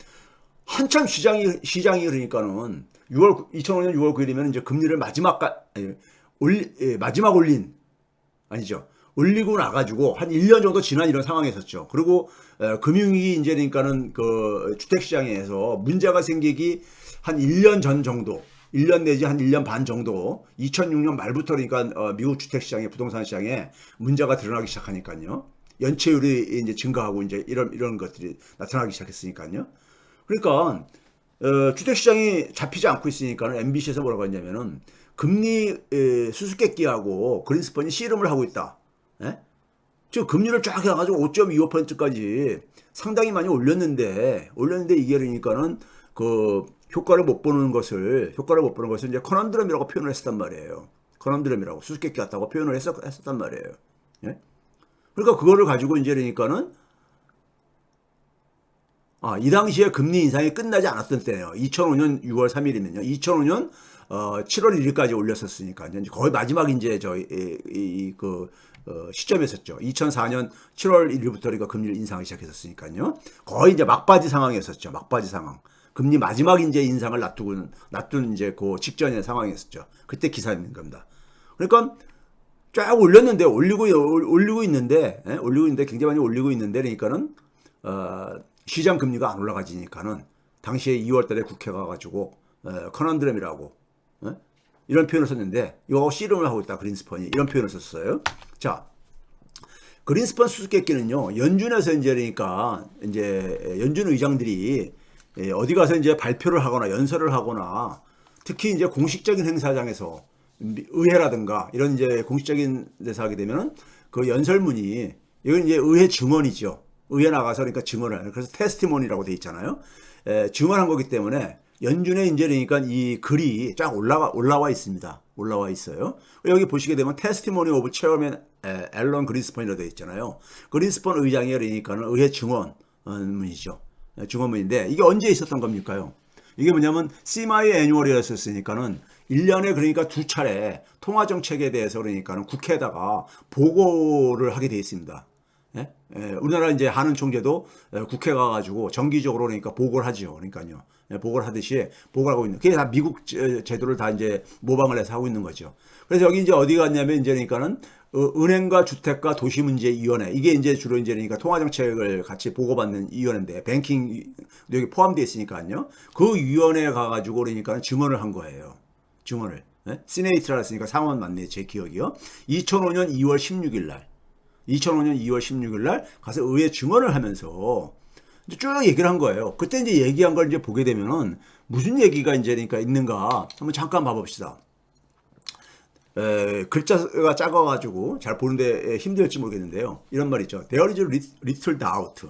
Speaker 1: 한참 시장이 그러니까는 2005년 6월 9일이면 이제 금리를 마지막 올린 아니죠. 올리고 나가지고 한 1년 정도 지난 이런 상황이었었죠. 그리고 금융위기 이제 그러니까는 그 주택시장에서 문제가 생기기 한 1년 전 정도, 1년 내지 한 1년 반 정도, 2006년 말부터 그러니까 미국 주택시장에 부동산 시장에 문제가 드러나기 시작하니까요. 연체율이 이제 증가하고 이제 이런 것들이 나타나기 시작했으니까요. 그러니까 주택시장이 잡히지 않고 있으니까 MBC에서 뭐라고 했냐면은 금리 수수께끼하고 그린스펀이 씨름을 하고 있다. 예? 지금 금리를 쫙 해가지고 5.25%까지 상당히 많이 올렸는데 이게 그러니까는 그 효과를 못 보는 것을 이제 커넌드럼이라고 표현을 했었단 말이에요. 커넌드럼이라고 수수께끼 같다고 표현을 했었단 말이에요. 예? 그러니까 그거를 가지고 이제 그러니까는 이 당시에 금리 인상이 끝나지 않았던 때예요. 2005년 6월 3일이면요. 2005년 7월 1일까지 올렸었으니까 이제 거의 마지막 이제 그 시점이었었죠. 2004년 7월 1일부터 그러니까 금리를 인상하기 시작했었으니까요. 거의 이제 막바지 상황이었었죠. 막바지 상황. 금리 마지막 이제 인상을 놔둔 이제 그 직전의 상황이었었죠. 그때 기사 있는 겁니다. 그러니까 쫙 올렸는데 올리고 있는데 굉장히 많이 올리고 있는데 그러니까는 시장 금리가 안 올라가지니까는 당시에 2월달에 국회가 가지고 커넌드럼이라고 이런 표현을 썼는데 이거 씨름을 하고 있다 그린스펀이 이런 표현을 썼어요. 자, 그린스펀 수수께끼는요 연준에서 이제 그러니까 이제 연준 의장들이 어디 가서 이제 발표를 하거나 연설을 하거나 특히 이제 공식적인 행사장에서 의회라든가 이런 이제 공식적인 데서 하게 되면은 그 연설문이 이건 이제 의회 증언이죠. 의회 나가서 그러니까 증언을 하는 그래서 테스티모니라고 돼 있잖아요. 증언한 거기 때문에 연준에 이제 그러니까 이 글이 쫙 올라와 있습니다. 올라와 있어요. 여기 보시게 되면 테스티모니 오브 체어맨 앨런 그린스펀이라고 돼 있잖아요. 그린스펀 의장이 그러니까는 의회 증언문이죠. 증언문인데 이게 언제 있었던 겁니까요? 이게 뭐냐면 세마이 애뉴얼이었으니까는 1년에 그러니까 두 차례 통화 정책에 대해서 그러니까는 국회에다가 보고를 하게 돼 있습니다. 예? 우리나라 이제 하는 총재도 국회 가가지고 정기적으로 그러니까 보고를 하죠. 그러니까요. 보고를 하듯이 보고를 하고 있는. 그게 다 미국 제도를 다 이제 모방을 해서 하고 있는 거죠. 그래서 여기 이제 어디 갔냐면 이제 그러니까는 은행과 주택과 도시문제위원회 이게 이제 주로 이제 그러니까 통화정책을 같이 보고받는 위원회인데 뱅킹 여기 포함되어 있으니까요. 그 위원회에 가가지고 그러니까 증언을 한 거예요. 증언을. 시네이트라 했으니까 상원 맞네 제 기억이요. 2005년 2월 16일 날. 2005년 2월 16일 날 가서 의회 증언을 하면서 이제 쭉 얘기를 한 거예요. 그때 이제 얘기한 걸 이제 보게 되면은 무슨 얘기가 이제 그러니까 있는가 한번 잠깐 봐봅시다. 글자가 작아가지고 잘 보는데 힘들지 모르겠는데요. 이런 말 있죠. There is little doubt.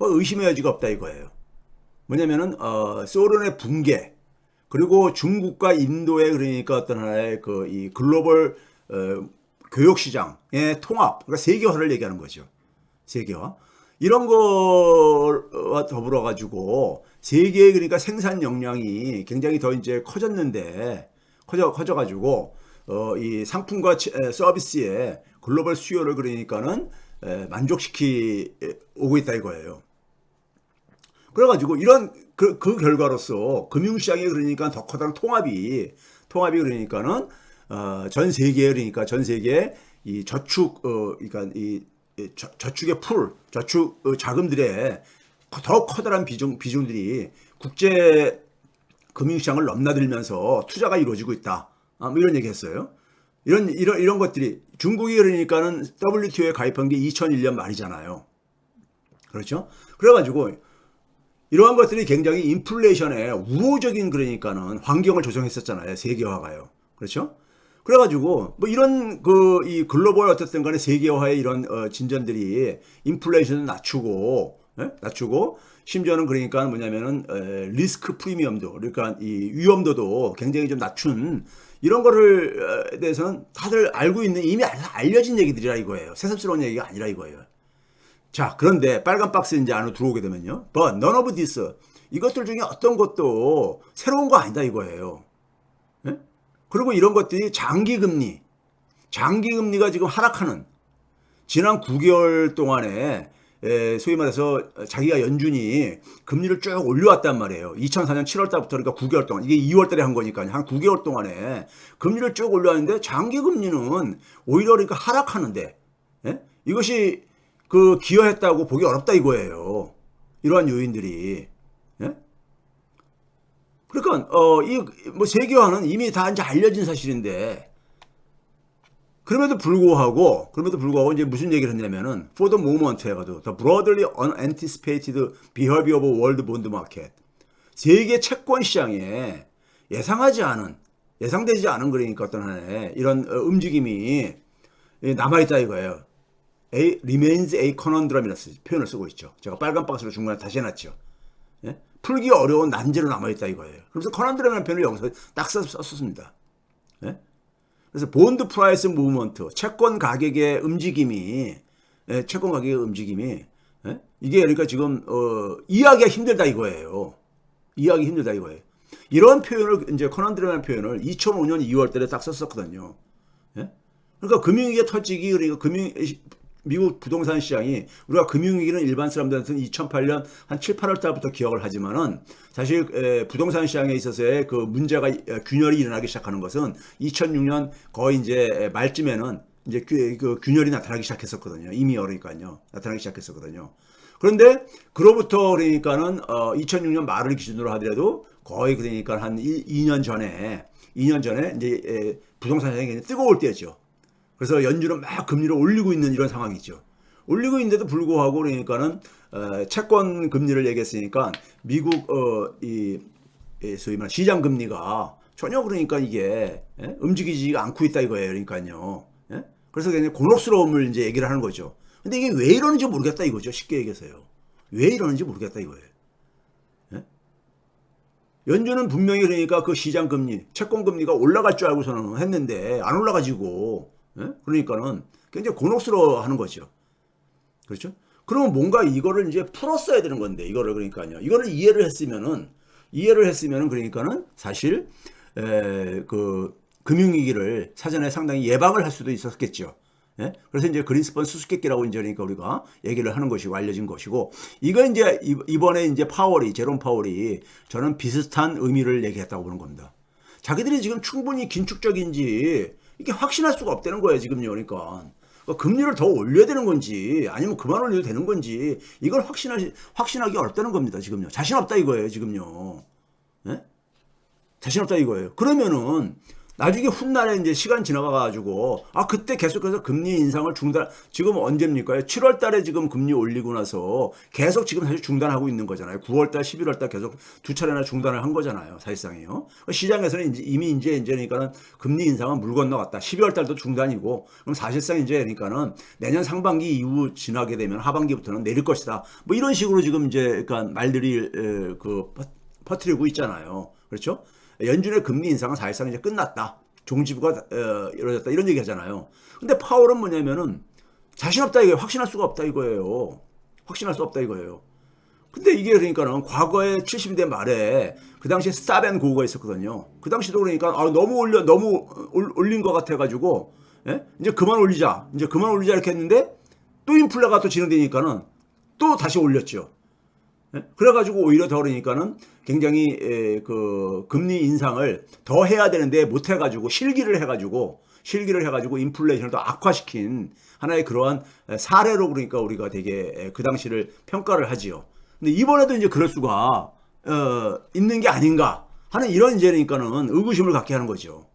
Speaker 1: 의심의 여지가 없다 이거예요. 뭐냐면은 소련의 붕괴 그리고 중국과 인도의 그러니까 어떤 하나의 그 이 글로벌 교역시장의 통합, 그러니까 세계화를 얘기하는 거죠. 세계화. 이런 거와 더불어 가지고 세계의 그러니까 생산 역량이 굉장히 더 이제 커졌는데 커져 가지고 이 상품과 서비스의 글로벌 수요를 그러니까는 만족시키 오고 있다 이거예요. 그래가지고 이런 그 결과로서 금융시장에 그러니까 더 커다란 통합이 그러니까는 전 세계에 그러니까 전 세계 이 저축 그러니까 이 저축의 저축 자금들의 더 커다란 비중들이 국제 금융시장을 넘나들면서 투자가 이루어지고 있다. 뭐 이런 얘기했어요. 이런 것들이 중국이 그러니까는 WTO에 가입한 게 2001년 말이잖아요. 그렇죠? 그래가지고 이러한 것들이 굉장히 인플레이션에 우호적인 그러니까는 환경을 조성했었잖아요. 세계화가요. 그렇죠? 그래가지고 뭐 이런 이 글로벌 어쨌든 간에 세계화의 이런 진전들이 인플레이션을 낮추고 심지어는 그러니까 뭐냐면은 리스크 프리미엄도 그러니까 이 위험도도 굉장히 좀 낮춘 이런 거를 대해서는 다들 알고 있는 이미 알려진 얘기들이라 이거예요. 새삼스러운 얘기가 아니라 이거예요. 자, 그런데 빨간 박스 이제 안으로 들어오게 되면요. But none of this 이것들 중에 어떤 것도 새로운 거 아니다 이거예요. 예? 그리고 이런 것들이 장기금리가 지금 하락하는 지난 9개월 동안에 소위 말해서 자기가 연준이 금리를 쭉 올려왔단 말이에요. 2004년 7월 달부터 그러니까 9개월 동안 이게 2월 달에 한 거니까요. 한 9개월 동안에 금리를 쭉 올려왔는데 장기금리는 오히려 그러니까 하락하는데 이것이 기여했다고 보기 어렵다 이거예요. 이러한 요인들이. 그러니까 뭐 세계화는 이미 다 이제 알려진 사실인데 그럼에도 불구하고 이제 무슨 얘기를 했냐면은 for the moment 해가지고 the broadly unanticipated behavior of world bond market 세계 채권 시장에 예상되지 않은 그러니까 어떤 하나의 이런 움직임이 남아있다 이거예요. remains a conundrum이라는 표현을 쓰고 있죠. 제가 빨간 박스로 중간에 다시 해놨죠. 예? 풀기 어려운 난제로 남아있다 이거예요. 그래서 conundrum이라는 표현을 여기서 딱 썼습니다. 예? 그래서 본드 프라이스 무브먼트, 채권 가격의 움직임이, 이게 그러니까 지금 이해하기가 힘들다 이거예요. 이런 표현을 이제 컨안드레라는 표현을 2005년 2월 달에 딱 썼었거든요. 예? 그러니까 금융위기가 터지기, 그러니까 미국 부동산 시장이, 우리가 금융위기는 일반 사람들한테는 2008년 한 7, 8월 달부터 기억을 하지만은 사실 부동산 시장에 있어서의 그 문제가 균열이 일어나기 시작하는 것은 2006년 거의 이제 말쯤에는 이제 그 균열이 나타나기 시작했었거든요. 이미 그러니까요. 나타나기 시작했었거든요. 그런데 그로부터 그러니까는 2006년 말을 기준으로 하더라도 거의 그러니까 한 2년 전에 이제 부동산 시장이 뜨거울 때였죠. 그래서 연준은 막 금리를 올리고 있는 이런 상황이죠. 올리고 있는데도 불구하고 그러니까는 채권 금리를 얘기했으니까 미국 소위 말하는 시장 금리가 전혀 그러니까 이게 움직이지 않고 있다 이거예요. 그러니까요. 그래서 그냥 곤혹스러움을 이제 얘기를 하는 거죠. 근데 이게 왜 이러는지 모르겠다 이거죠. 쉽게 얘기해서요. 왜 이러는지 모르겠다 이거예요. 연준은 분명히 그러니까 그 시장 금리, 채권 금리가 올라갈 줄 알고서는 했는데 안 올라가지고, 그러니까는 굉장히 곤혹스러워 하는 거죠. 그렇죠? 그러면 뭔가 이거를 이제 풀었어야 되는 건데, 이거를 그러니까요. 이거를 이해를 했으면은 그러니까는 사실, 그 금융위기를 사전에 상당히 예방을 할 수도 있었겠죠. 예? 그래서 이제 그린스펀 수수께끼라고 이제 그러니까 우리가 얘기를 하는 것이고 알려진 것이고, 이거 이제 이번에 이제 제롬 파월이 저는 비슷한 의미를 얘기했다고 보는 겁니다. 자기들이 지금 충분히 긴축적인지 이게 확신할 수가 없다는 거예요, 지금요. 그러니까 금리를 더 올려야 되는 건지 아니면 그만 올려도 되는 건지 이걸 확신하기 어렵다는 겁니다, 지금요. 자신 없다 이거예요, 지금요. 예? 자신 없다 이거예요. 그러면은 나중에 훗날에 이제 시간 지나가가지고, 그때 계속해서 금리 인상을 지금 언제입니까? 7월 달에 지금 금리 올리고 나서 계속 지금 사실 중단하고 있는 거잖아요. 9월 달, 11월 달 계속 두 차례나 중단을 한 거잖아요. 사실상이요. 시장에서는 이미 이제 그러니까는 금리 인상은 물 건너갔다. 12월 달도 중단이고, 그럼 사실상 이제 그러니까는 내년 상반기 이후 지나게 되면 하반기부터는 내릴 것이다. 뭐 이런 식으로 지금 이제 그러니까 말들이 퍼뜨리고 있잖아요. 그렇죠? 연준의 금리 인상은 사실상 이제 끝났다. 종지부가 이루어졌다. 이런 얘기 하잖아요. 근데 파월은 뭐냐면은 자신 없다 이거예요. 확신할 수가 없다 이거예요. 확신할 수 없다 이거예요. 근데 이게 그러니까는 과거에 70대 말에 그 당시에 스탑앤고가 있었거든요. 그 당시도 그러니까 너무 올린 것 같아가지고 이제 그만 올리자 이렇게 했는데 또 인플레가 또 진행되니까는 또 다시 올렸죠. 그래가지고 오히려 더 그러니까는 굉장히 그 금리 인상을 더 해야 되는데 못 해가지고 실기를 해가지고 인플레이션을 더 악화시킨 하나의 그러한 사례로 그러니까 우리가 되게 그 당시를 평가를 하지요. 근데 이번에도 이제 그럴 수가 있는 게 아닌가 하는 이런 이제 그러니까는 의구심을 갖게 하는 거죠.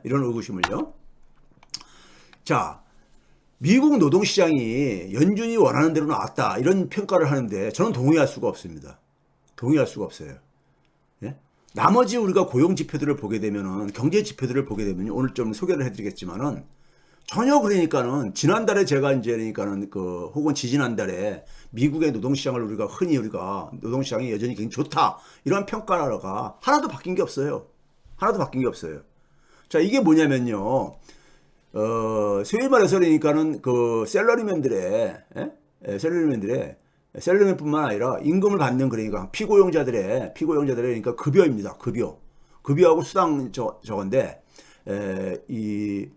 Speaker 1: 이런 의구심을요. 자. 미국 노동시장이 연준이 원하는 대로 나왔다 이런 평가를 하는데 저는 동의할 수가 없습니다. 동의할 수가 없어요. 예? 나머지 우리가 고용 지표들을 보게 되면은 경제 지표들을 보게 되면 오늘 좀 소개를 해드리겠지만은 전혀 그러니까는 지난달에 제가 이제 그러니까는 혹은 지지난달에 미국의 노동시장을 흔히 우리가 노동시장이 여전히 굉장히 좋다 이런 평가가 하나도 바뀐 게 없어요. 자, 이게 뭐냐면요. 소위 말해서 그러니까는 셀러리맨뿐만 아니라 임금을 받는 그러니까 피고용자들의 그러니까 급여입니다. 급여하고 수당 저건데, 이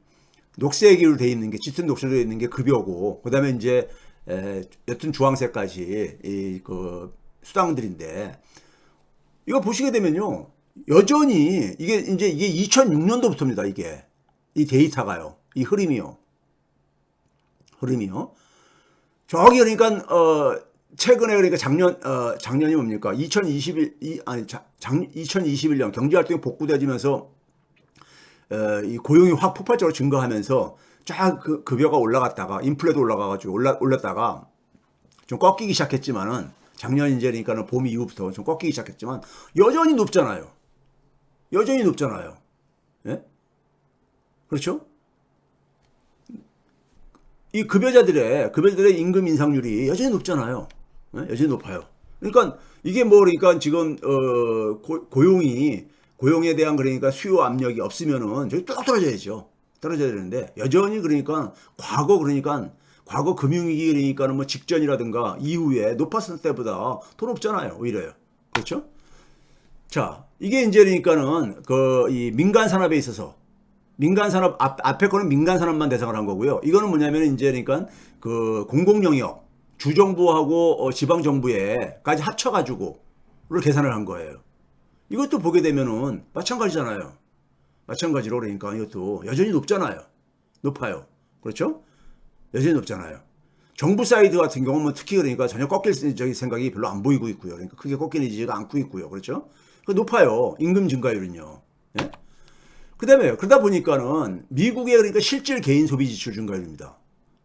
Speaker 1: 녹색으로 돼 있는 게, 짙은 녹색으로 돼 있는 게 급여고, 그 다음에 이제, 옅은 주황색까지 수당들인데, 이거 보시게 되면요. 여전히 이게 2006년도부터입니다. 이 데이터가요. 이 흐름이요. 저기 그러니까 최근에 그러니까 작년이 뭡니까? 2021년 경제활동이 복구되면서 이 고용이 확 폭발적으로 증가하면서 쫙 급여가 올라갔다가 인플레도 올라가가지고 올랐다가 좀 꺾이기 시작했지만은 작년 이제 그러니까는 봄 이후부터 좀 꺾이기 시작했지만 여전히 높잖아요. 여전히 높잖아요. 예? 그렇죠? 이 급여자들의 임금 인상률이 여전히 높잖아요. 예? 여전히 높아요. 그러니까 이게 뭐 그러니까 지금 고용에 대한 그러니까 수요 압력이 없으면은 저기 뚝 떨어져야죠. 떨어져야 되는데 여전히 그러니까 과거 금융위기 그러니까는 뭐 직전이라든가 이후에 높았을 때보다 더 높잖아요. 오히려요. 그렇죠? 자, 이게 이제 그러니까는 이 민간 산업에 있어서 민간 산업 앞에 거는 민간 산업만 대상을 한 거고요. 이거는 뭐냐면 이제 그러니까 그 공공 영역 주정부하고 지방 정부에까지 합쳐 가지고를 계산을 한 거예요. 이것도 보게 되면은 마찬가지잖아요. 마찬가지로 그러니까 이것도 여전히 높잖아요. 높아요. 그렇죠? 여전히 높잖아요. 정부 사이드 같은 경우는 특히 그러니까 전혀 꺾일 생각이 별로 안 보이고 있고요. 그러니까 크게 꺾이지가 않고 있고요. 그렇죠? 높아요. 임금 증가율은요. 예? 그다음에 그러다 보니까는 미국의 그러니까 실질 개인 소비 지출 증가율입니다.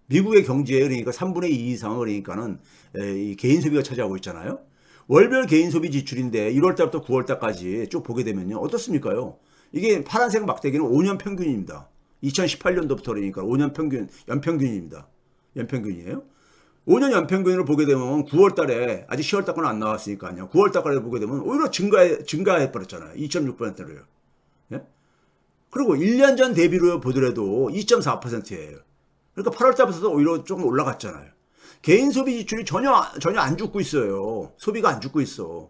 Speaker 1: 미국의 경제의 그러니까 3분의 2 이상을 그러니까는 이 개인 소비가 차지하고 있잖아요. 월별 개인 소비 지출인데 1월 달부터 9월 달까지 쭉 보게 되면요. 어떻습니까요? 이게 파란색 막대기는 5년 평균입니다. 2018년도부터 그러니까 5년 평균, 연평균입니다. 연평균이에요. 5년 연평균을 보게 되면 9월 달에, 아직 10월 달까지는 안 나왔으니까요. 9월 달까지 보게 되면 오히려 증가해 버렸잖아요. 2.6%로요. 예? 그리고 1년 전 대비로 보더라도 2.4%예요. 그러니까 8월 달부터도 오히려 조금 올라갔잖아요. 개인 소비 지출이 전혀 안 죽고 있어요. 소비가 안 죽고 있어.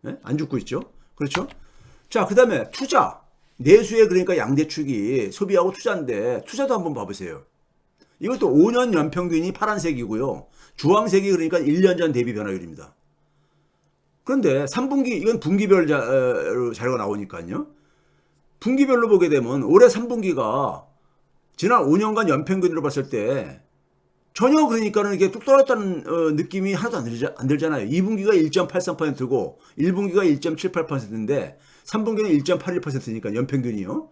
Speaker 1: 예? 안 죽고 있죠. 그렇죠? 자, 그 다음에 투자. 내수의 그러니까 양대축이 소비하고 투자인데 투자도 한번 봐보세요. 이것도 5년 연평균이 파란색이고요. 주황색이 그러니까 1년 전 대비 변화율입니다. 그런데 3분기, 이건 분기별 자료가 나오니까요. 분기별로 보게 되면 올해 3분기가 지난 5년간 연평균으로 봤을 때 전혀 그러니까는 이게 뚝 떨어졌다는 느낌이 하나도 안 들잖아요. 2분기가 1.83%고 1분기가 1.78%인데 3분기는 1.81%니까 연평균이요.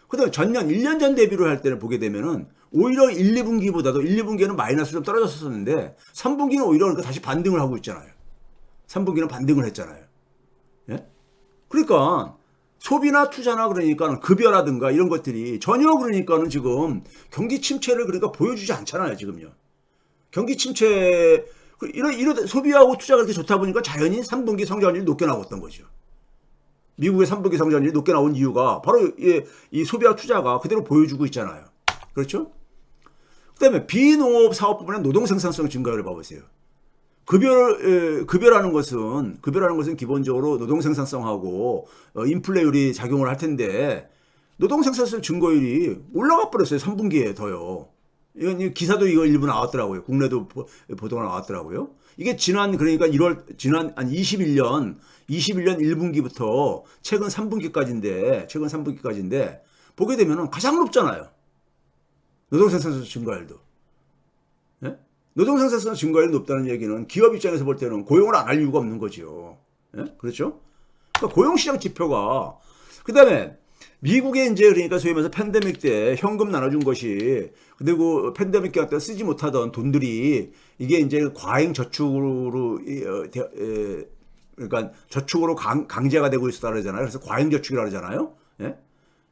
Speaker 1: 그다음에 전년 1년 전 대비로 할 때를 보게 되면은 오히려 1, 2분기보다도 1, 2분기에는 마이너스로 좀 떨어졌었는데 3분기는 오히려 그러니까 다시 반등을 하고 있잖아요. 3분기는 반등을 했잖아요. 예? 그러니까 소비나 투자나 그러니까 급여라든가 이런 것들이 전혀 그러니까는 지금 경기 침체를 그러니까 보여주지 않잖아요. 지금요. 경기 침체 이런 소비하고 투자가 그렇게 좋다 보니까 자연히 3분기 성장률이 높게 나왔던 거죠. 미국의 3분기 성장률이 높게 나온 이유가 바로 이 소비와 투자가 그대로 보여주고 있잖아요. 그렇죠? 그다음에 비농업 사업 부문의 노동 생산성 증가율을 봐보세요. 급여라는 것은 기본적으로 노동 생산성하고 인플레율이 작용을 할 텐데 노동 생산성 증가율이 올라가 버렸어요. 3분기에 더요. 이건 기사도 이거 일부 나왔더라고요. 국내도 보도가 나왔더라고요. 이게 지난 21년 1분기부터 최근 3분기까지인데 보게 되면은 가장 높잖아요. 노동 생산성 증가율도. 예? 노동 생산성 증가율이 높다는 얘기는 기업 입장에서 볼 때는 고용을 안 할 이유가 없는 거죠. 예? 그렇죠? 그러니까 고용시장 지표가 그다음에 미국에 이제 그러니까 소위 말해서 팬데믹 때 현금 나눠준 것이 그리고 팬데믹 때 쓰지 못하던 돈들이 이게 이제 과잉 저축으로 그러니까 저축으로 강제가 되고 있었다 그러잖아요. 그래서 과잉 저축이라고 그러잖아요. 예?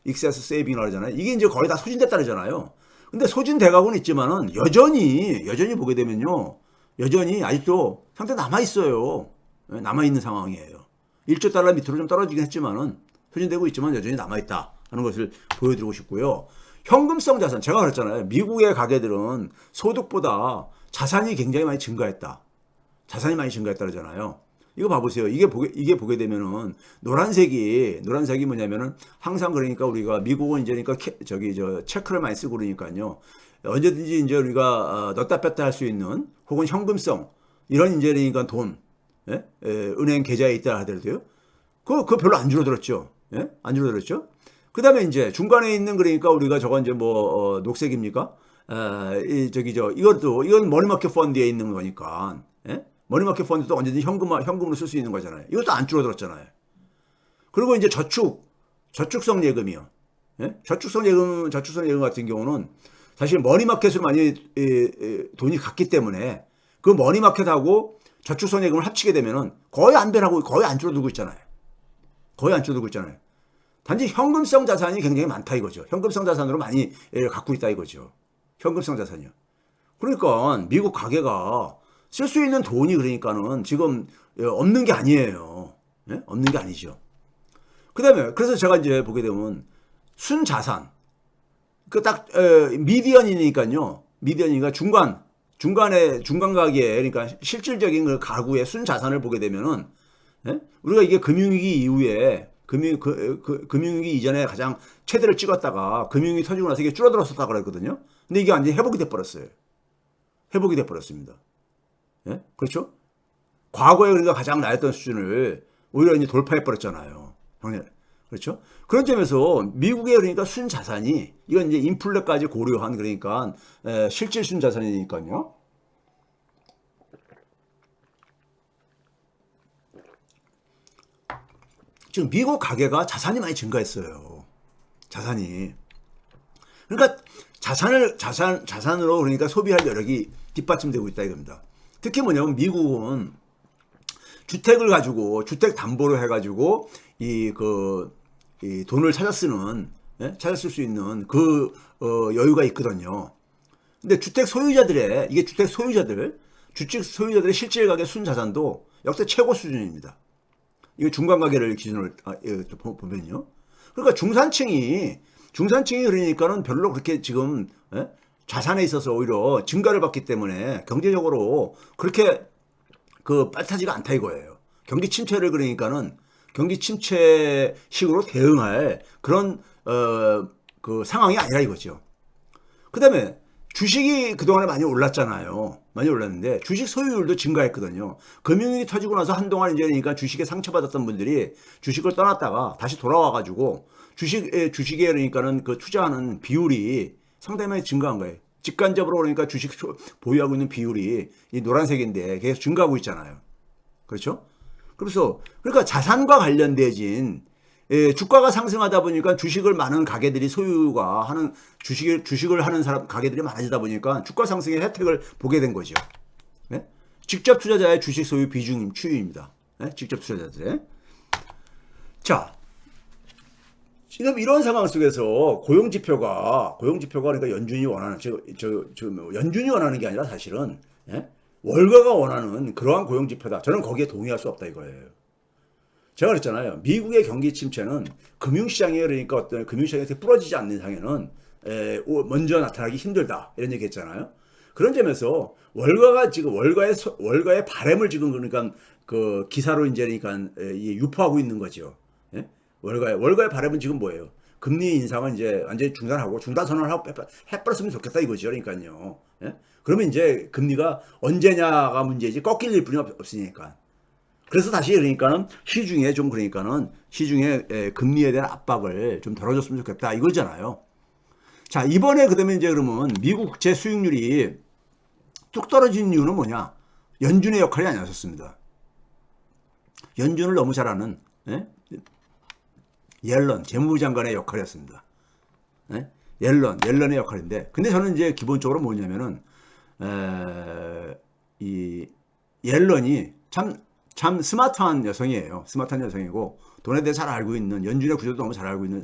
Speaker 1: 익세스 세이빙이라고 그러잖아요. 이게 이제 거의 다 소진됐다 그러잖아요. 근데 소진돼가고는 있지만은 여전히 보게 되면요. 여전히 아직도 상태 남아있어요. 남아있는 상황이에요. 1조 달러 밑으로 좀 떨어지긴 했지만은 소진되고 있지만 여전히 남아있다 하는 것을 보여드리고 싶고요. 현금성 자산, 제가 그랬잖아요. 미국의 가게들은 소득보다 자산이 굉장히 많이 증가했다. 자산이 많이 증가했다 그러잖아요. 이거 봐보세요. 이게 보게 되면은 노란색이 뭐냐면은 항상 그러니까 우리가 미국은 이제 그러니까 체크를 많이 쓰고 그러니까요. 언제든지 이제 우리가 넣다 뺐다 할 수 있는 혹은 현금성 이런 이제 그러니까 돈, 예? 은행 계좌에 있다 하더라도요. 그거 별로 안 줄어들었죠. 예? 안 줄어들었죠. 그 다음에 이제 중간에 있는 그러니까 우리가 저건 이제 녹색입니까? 이건 머니마켓 펀드에 있는 거니까. 예? 머니마켓 펀드도 언제든지 현금으로 쓸 수 있는 거잖아요. 이것도 안 줄어들었잖아요. 그리고 이제 저축성 예금이요. 예? 저축성 예금 같은 경우는 사실 머니마켓으로 많이 돈이 갔기 때문에 그 머니마켓하고 저축선예금을 합치게 되면은 거의 안 변하고 거의 안 줄어들고 있잖아요. 거의 안 줄어들고 있잖아요. 단지 현금성 자산이 굉장히 많다 이거죠. 현금성 자산으로 많이 갖고 있다 이거죠. 현금성 자산이요. 그러니까 미국 가계가 쓸 수 있는 돈이 그러니까는 지금 없는 게 아니에요. 예? 없는 게 아니죠. 그다음에 그래서 제가 이제 보게 되면 순자산 그 딱 미디언이니까요. 미디언이니까 중간 가계 그러니까 실질적인 그 가구의 순자산을 보게 되면은 예? 우리가 이게 금융위기 이후에 금융위기 이전에 가장 최대를 찍었다가 금융위기 터지고 나서 이게 줄어들었었다 그랬거든요. 근데 이게 완전히 회복이 돼 버렸어요. 회복이 돼 버렸습니다. 예? 그렇죠? 과거에 우리가 가장 나였던 수준을 오히려 이제 돌파해 버렸잖아요. 그렇죠? 그런 점에서 미국의 그러니까 순자산이 이건 이제 인플레까지 고려한 그러니까 실질 순자산이니까요. 지금 미국 가계가 자산이 많이 증가했어요. 자산이. 그러니까 자산으로 그러니까 소비할 여력이 뒷받침되고 있다 이겁니다. 특히 뭐냐면 미국은 주택을 가지고 주택 담보로 해가지고 이 돈을 찾아 쓸 수 있는 여유가 있거든요. 근데 주택 소유자들의 실질 가계 순자산도 역대 최고 수준입니다. 이거 중간 가계를 기준으로 보면요. 그러니까 중산층이 그러니까는 별로 그렇게 지금 자산에 있어서 오히려 증가를 받기 때문에 경제적으로 그렇게 빠듯하지가 않다 이거예요. 경기 침체를 그러니까는 경기 침체식으로 대응할 그런 상황이 아니라 이거죠. 그다음에 주식이 그동안에 많이 올랐잖아요. 많이 올랐는데 주식 소유율도 증가했거든요. 금융위기 터지고 나서 한동안 이제 그러니까 주식에 상처받았던 분들이 주식을 떠났다가 다시 돌아와가지고 주식에 그러니까는 투자하는 비율이 상당히 많이 증가한 거예요. 직간접으로 그러니까 주식 보유하고 있는 비율이 이 노란색인데 계속 증가하고 있잖아요. 그렇죠? 그러니까 자산과 관련돼진 주가가 상승하다 보니까 주식을 많은 가게들이 소유가 하는 주식을 하는 가게들이 많아지다 보니까 주가 상승의 혜택을 보게 된 거죠. 네? 직접 투자자의 주식 소유 비중 추이입니다. 네? 직접 투자자들의. 자, 지금 이런 상황 속에서 고용 지표가 그러니까 연준이 원하는 연준이 원하는 게 아니라 사실은 월가가 원하는 그러한 고용 지표다. 저는 거기에 동의할 수 없다 이거예요. 제가 그랬잖아요. 미국의 경기 침체는 금융시장에 그러니까 어떤 금융시장에서 부러지지 않는 이상에는 먼저 나타나기 힘들다 이런 얘기 했잖아요. 그런 점에서 월가가 지금 월가의 바램을 지금 그러니까 기사로 이제 그러니까 유포하고 있는 거죠. 예? 월가의 바램은 지금 뭐예요? 금리 인상은 이제 완전히 중단하고 중단 선언을 해버렸으면 좋겠다 이거죠. 그러니까요. 예? 그러면 이제 금리가 언제냐가 문제지 꺾일 일뿐이 없으니까. 그래서 다시 그러니까는 시중에 금리에 대한 압박을 좀 덜어줬으면 좋겠다 이거잖아요. 자, 이번에 그다음에 이제 그러면 미국 국채 수익률이 뚝 떨어진 이유는 뭐냐? 연준의 역할이 아니었습니다. 연준을 너무 잘 아는 옐런 재무부 장관의 역할이었습니다. 옐런의 역할인데, 근데 저는 이제 기본적으로 뭐냐면은 이 옐런이 참 스마트한 여성이에요. 스마트한 여성이고 돈에 대해 잘 알고 있는 연준의 구조도 너무 잘 알고 있는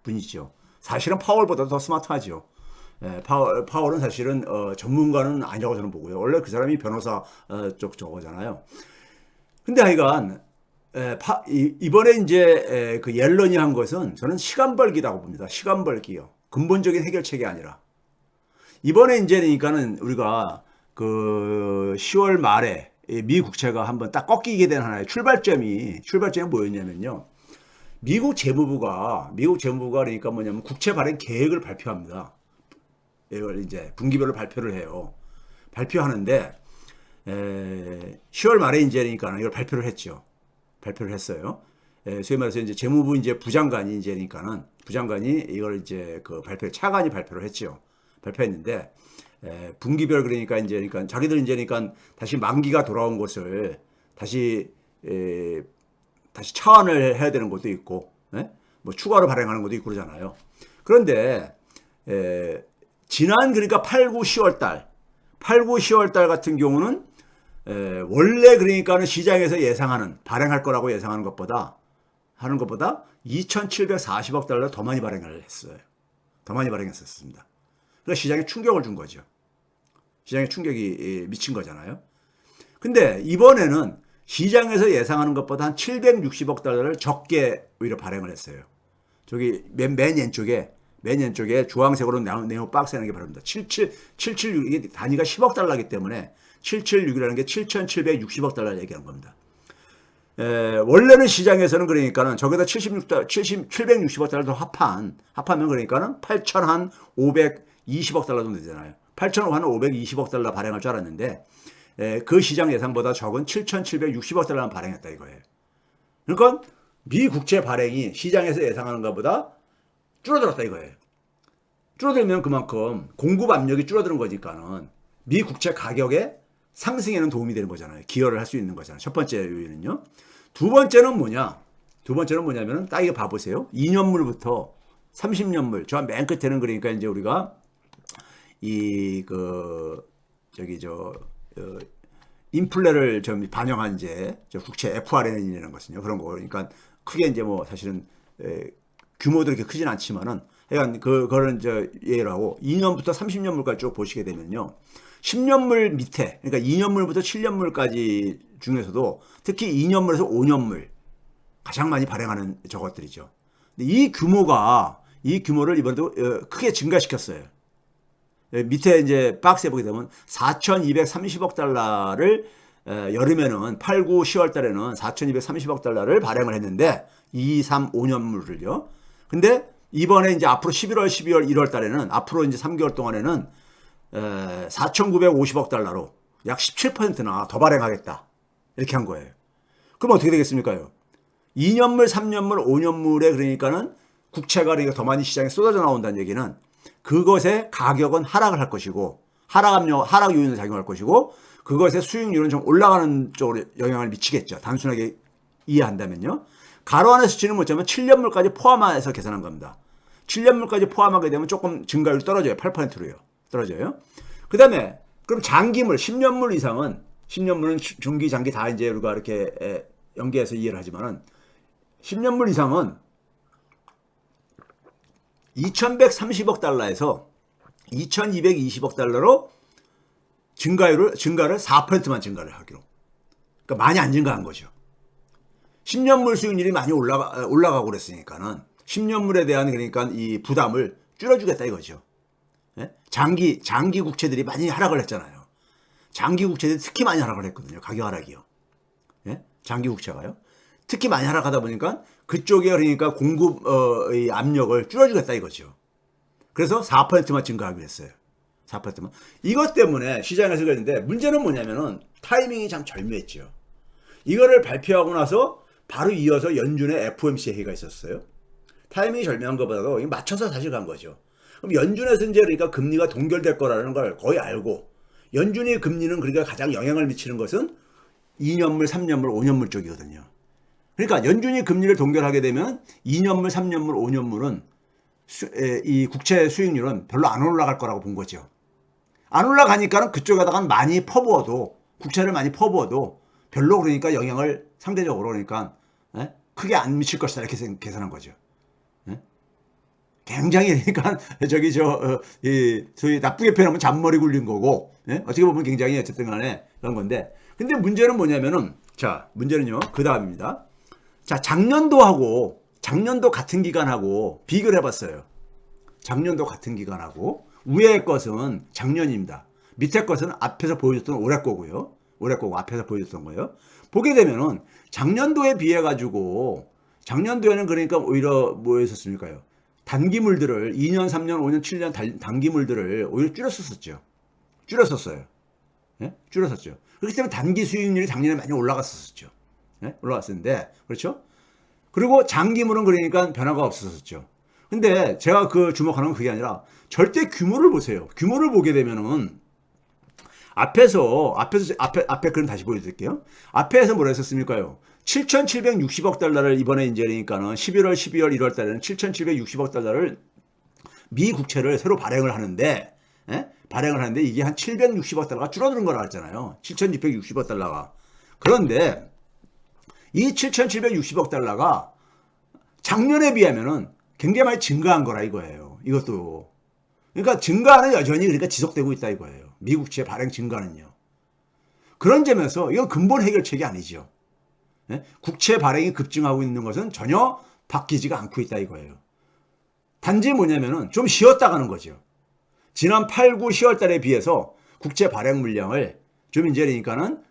Speaker 1: 분이죠. 사실은 파월보다 더 스마트하죠. 파월은 사실은 전문가는 아니라고 저는 보고요. 원래 그 사람이 변호사 쪽 저거잖아요. 근데 하여간 이번에 이제 그 옐런이 한 것은 저는 시간 벌기라고 봅니다. 시간 벌기요. 근본적인 해결책이 아니라. 이번에 이제 그러니까는 우리가 10월 말에 미 국채가 한번 딱 꺾이게 된 하나의 출발점이 뭐였냐면요. 미국 재무부가 그러니까 뭐냐면 국채 발행 계획을 발표합니다. 이걸 이제 분기별로 발표를 해요. 발표하는데 10월 말에 이제 그러니까 이걸 발표를 했죠. 발표를 했어요. 소위 말해서 이제 재무부 이제 부장관이 이제 그러니까는 부장관이 이걸 이제 차관이 발표를 했죠. 발표했는데 분기별 그러니까 자기들 이제 그러니까 다시 만기가 돌아온 것을 다시 차환을 해야 되는 것도 있고, 뭐 추가로 발행하는 것도 있고 그러잖아요. 그런데 지난 그러니까 8, 9, 10월 달 같은 경우는 원래 그러니까는 시장에서 예상하는 발행할 거라고 예상하는 것보다 2,740억 달러 더 많이 발행을 했어요. 더 많이 발행했었습니다. 그러니까 시장에 충격을 준 거죠. 시장에 충격이 미친 거잖아요. 근데 이번에는 시장에서 예상하는 것보다 한 760억 달러를 적게 오히려 발행을 했어요. 저기 맨 왼쪽에 주황색으로 네오 박스에 하는 게 바랍니다. 776, 이게 단위가 10억 달러이기 때문에 776이라는 게 7,760억 달러를 얘기하는 겁니다. 원래는 시장에서는 그러니까는 저기다 760억 달러 더 합하면 그러니까는 8,520억 달러 정도 되잖아요. 8,520억 달러 발행할 줄 알았는데, 그 시장 예상보다 적은 7,760억 달러만 발행했다 이거예요. 그러니까 미 국채 발행이 시장에서 예상하는 것보다 줄어들었다 이거예요. 줄어들면 그만큼 공급 압력이 줄어드는 거니까는 미 국채 가격의 상승에는 도움이 되는 거잖아요. 기여를 할 수 있는 거잖아요. 첫 번째 요인은요. 두 번째는 뭐냐면은 딱 이거 봐보세요. 2년물부터 30년물, 저 맨 끝에는 그러니까 이제 우리가 인플레를 좀 반영한 이제 국채 FRN이라는 것은요. 그런 거. 그러니까 크게 이제 뭐 사실은 규모도 그렇게 크진 않지만은 약간 그거는 예로 하고 2년부터 30년물까지 쭉 보시게 되면요. 10년물 밑에, 그러니까 2년물부터 7년물까지 중에서도 특히 2년물에서 5년물 가장 많이 발행하는 저것들이죠. 근데 이 규모를 이번에도 크게 증가시켰어요. 밑에 이제 박스에 보게 되면 4,230억 달러를 여름에는 8, 9, 10월 달에는 4,230억 달러를 발행을 했는데 2, 3, 5년물을요. 근데 이번에 이제 앞으로 11월, 12월, 1월 달에는 앞으로 이제 3개월 동안에는 4,950억 달러로 약 17%나 더 발행하겠다. 이렇게 한 거예요. 그럼 어떻게 되겠습니까요? 2년물, 3년물, 5년물에 그러니까는 국채가 그러니까 더 많이 시장에 쏟아져 나온다는 얘기는 그것의 가격은 하락을 할 것이고 하락 요인을 작용할 것이고 그것의 수익률은 좀 올라가는 쪽으로 영향을 미치겠죠. 단순하게 이해한다면요. 가로 안에서 치는 못하면 7년물까지 포함해서 계산한 겁니다. 7년물까지 포함하게 되면 조금 증가율이 떨어져요. 8%로요. 떨어져요. 그 다음에 그럼 장기물 10년물 이상은 10년물은 중기 장기 다 이제 우리가 이렇게 연계해서 이해를 하지만은 10년물 이상은 2,130억 달러에서 2,220억 달러로 증가를 4%만 증가를 하기로. 그러니까 많이 안 증가한 거죠. 10년물 수익률이 많이 올라가고 그랬으니까는 10년물에 대한 그러니까 이 부담을 줄여주겠다 이거죠. 예? 장기 국채들이 많이 하락을 했잖아요. 장기 국채들이 특히 많이 하락을 했거든요. 가격 하락이요. 예? 장기 국채가요. 특히 많이 하락하다 보니까 그쪽에 그러니까 공급 이 압력을 줄여주겠다 이거죠. 그래서 4%만 증가하기로 했어요. 4%만. 이것 때문에 시장에서 그랬는데 문제는 뭐냐면은 타이밍이 참 절묘했죠. 이거를 발표하고 나서 바로 이어서 연준의 FOMC 회의가 있었어요. 타이밍이 절묘한 것보다도 맞춰서 사실 간 거죠. 그럼 연준에서 이제 그러니까 금리가 동결될 거라는 걸 거의 알고 연준의 금리는 그러니까 가장 영향을 미치는 것은 2년물, 3년물, 5년물 쪽이거든요. 그러니까 연준이 금리를 동결하게 되면 2년물, 3년물, 5년물은 이 국채 수익률은 별로 안 올라갈 거라고 본 거죠. 안 올라가니까는 그쪽에다가 많이 퍼부어도 국채를 많이 퍼부어도 별로 그러니까 영향을 상대적으로 그러니까 크게 안 미칠 것이다 이렇게 계산한 거죠. 굉장히 그러니까 소위 나쁘게 표현하면 잔머리 굴린 거고 어떻게 보면 굉장히 어쨌든 간에 그런 건데 근데 문제는 뭐냐면은 문제는요 그 다음입니다. 작년도 같은 기간하고 비교를 해봤어요. 작년도 같은 기간하고 위의 것은 작년입니다. 밑에 것은 앞에서 보여줬던 올해 거고요. 올해 거고 앞에서 보여줬던 거예요. 보게 되면은 작년도에 비해 가지고 작년도에는 그러니까 오히려 뭐였었습니까요? 단기물들을 2년, 3년, 5년, 7년 단기물들을 오히려 줄였었어요. 예? 줄였었죠. 그렇기 때문에 단기 수익률이 작년에 많이 올라갔었죠. 예? 올라갔었는데 그렇죠? 그리고 장기물은 그러니까 변화가 없었었죠. 근데 제가 주목하는 건 그게 아니라 절대 규모를 보세요. 규모를 보게 되면은 앞에 그럼 다시 보여드릴게요. 앞에서 뭐라 했었습니까요? 7,760억 달러를 이번에 이제 그러니까는 11월, 12월, 1월 달에는 7,760억 달러를 미 국채를 새로 발행을 하는데 발행을 하는데 이게 한 760억 달러가 줄어드는 거라 했잖아요. 7,660억 달러가. 그런데 이 7,760억 달러가 작년에 비하면은 굉장히 많이 증가한 거라 이거예요. 이것도. 그러니까 증가는 여전히 그러니까 지속되고 있다 이거예요. 미국채 발행 증가는요. 그런 점에서 이건 근본 해결책이 아니죠. 국채 발행이 급증하고 있는 것은 전혀 바뀌지가 않고 있다 이거예요. 단지 뭐냐면은 좀 쉬었다 가는 거죠. 지난 8, 9, 10월 달에 비해서 국채 발행 물량을 좀 이제 그러니까는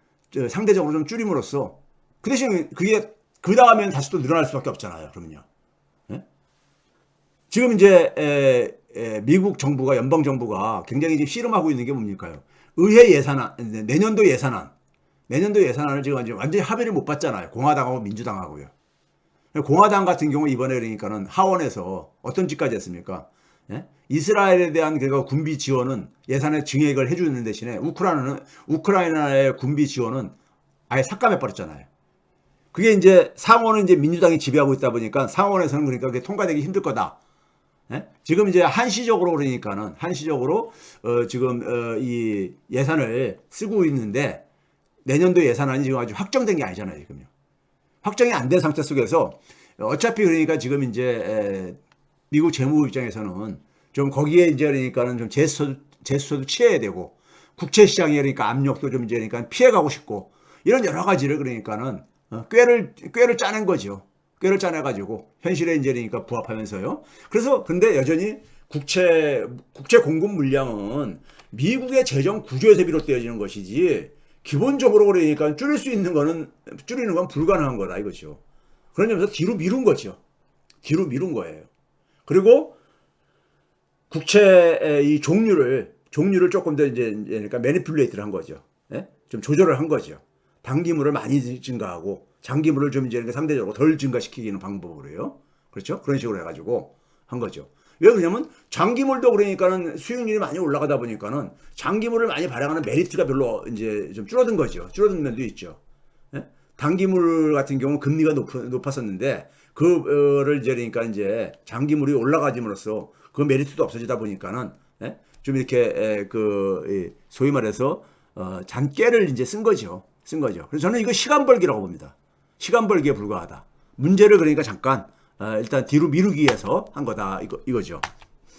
Speaker 1: 상대적으로 좀 줄임으로써 그 대신 그게 그 다음에는 다시 또 늘어날 수밖에 없잖아요. 그러면요. 지금 이제 미국 정부가 연방 정부가 굉장히 지금 씨름하고 있는 게 뭡니까요? 의회 예산안, 내년도 예산안을 지금 완전히 합의를 못 봤잖아요. 공화당하고 민주당하고요. 공화당 같은 경우 이번에 그러니까는 하원에서 어떤 짓까지 했습니까? 이스라엘에 대한 그러니까 군비 지원은 예산에 증액을 해주는 대신에 우크라이나의 군비 지원은 아예 삭감해 버렸잖아요. 그게 이제 상원은 이제 민주당이 지배하고 있다 보니까 상원에서는 그러니까 그게 통과되기 힘들 거다. 지금 이제 한시적으로 그러니까는 한시적으로 지금 이 예산을 쓰고 있는데 내년도 예산안이 지금 아직 확정된 게 아니잖아요. 지금요. 확정이 안 된 상태 속에서 어차피 그러니까 지금 이제 미국 재무부 입장에서는 좀 거기에 이제 그러니까는 좀 제스처도 취해야 되고 국채 시장에 그러니까 압력도 좀 이제 그러니까 피해가고 싶고 이런 여러 가지를 그러니까는 꾀를 짜낸 거죠. 꾀를 짜내가지고 현실에 이제 그러니까 부합하면서요. 그래서 근데 여전히 국채 공급 물량은 미국의 재정 구조에서 비롯되어지는 것이지 기본적으로 그러니까 줄이는 건 불가능한 거다 이거죠. 그런 점에서 뒤로 미룬 거죠. 뒤로 미룬 거예요. 그리고 국채의 이 종류를 조금 더 이제 그러니까 매니플레이트를 한 거죠. 좀 조절을 한 거죠. 단기물을 많이 증가하고 장기물을 좀 이제 상대적으로 덜 증가시키는 방법으로요. 그렇죠? 그런 식으로 해가지고 한 거죠. 왜 그러냐면 장기물도 그러니까는 수익률이 많이 올라가다 보니까는 장기물을 많이 발행하는 메리트가 별로 이제 좀 줄어든 거죠. 줄어든 면도 있죠. 단기물 같은 경우는 금리가 높았었는데 그를 이제 그러니까 이제 장기물이 올라가짐으로써 그 메리트도 없어지다 보니까는 좀 이렇게 소위 말해서 잔깨를 이제 쓴 거죠. 그래서 저는 이거 시간 벌기라고 봅니다. 시간 벌기에 불과하다. 문제를 그러니까 잠깐 일단 뒤로 미루기 위해서 한 거다 이거죠.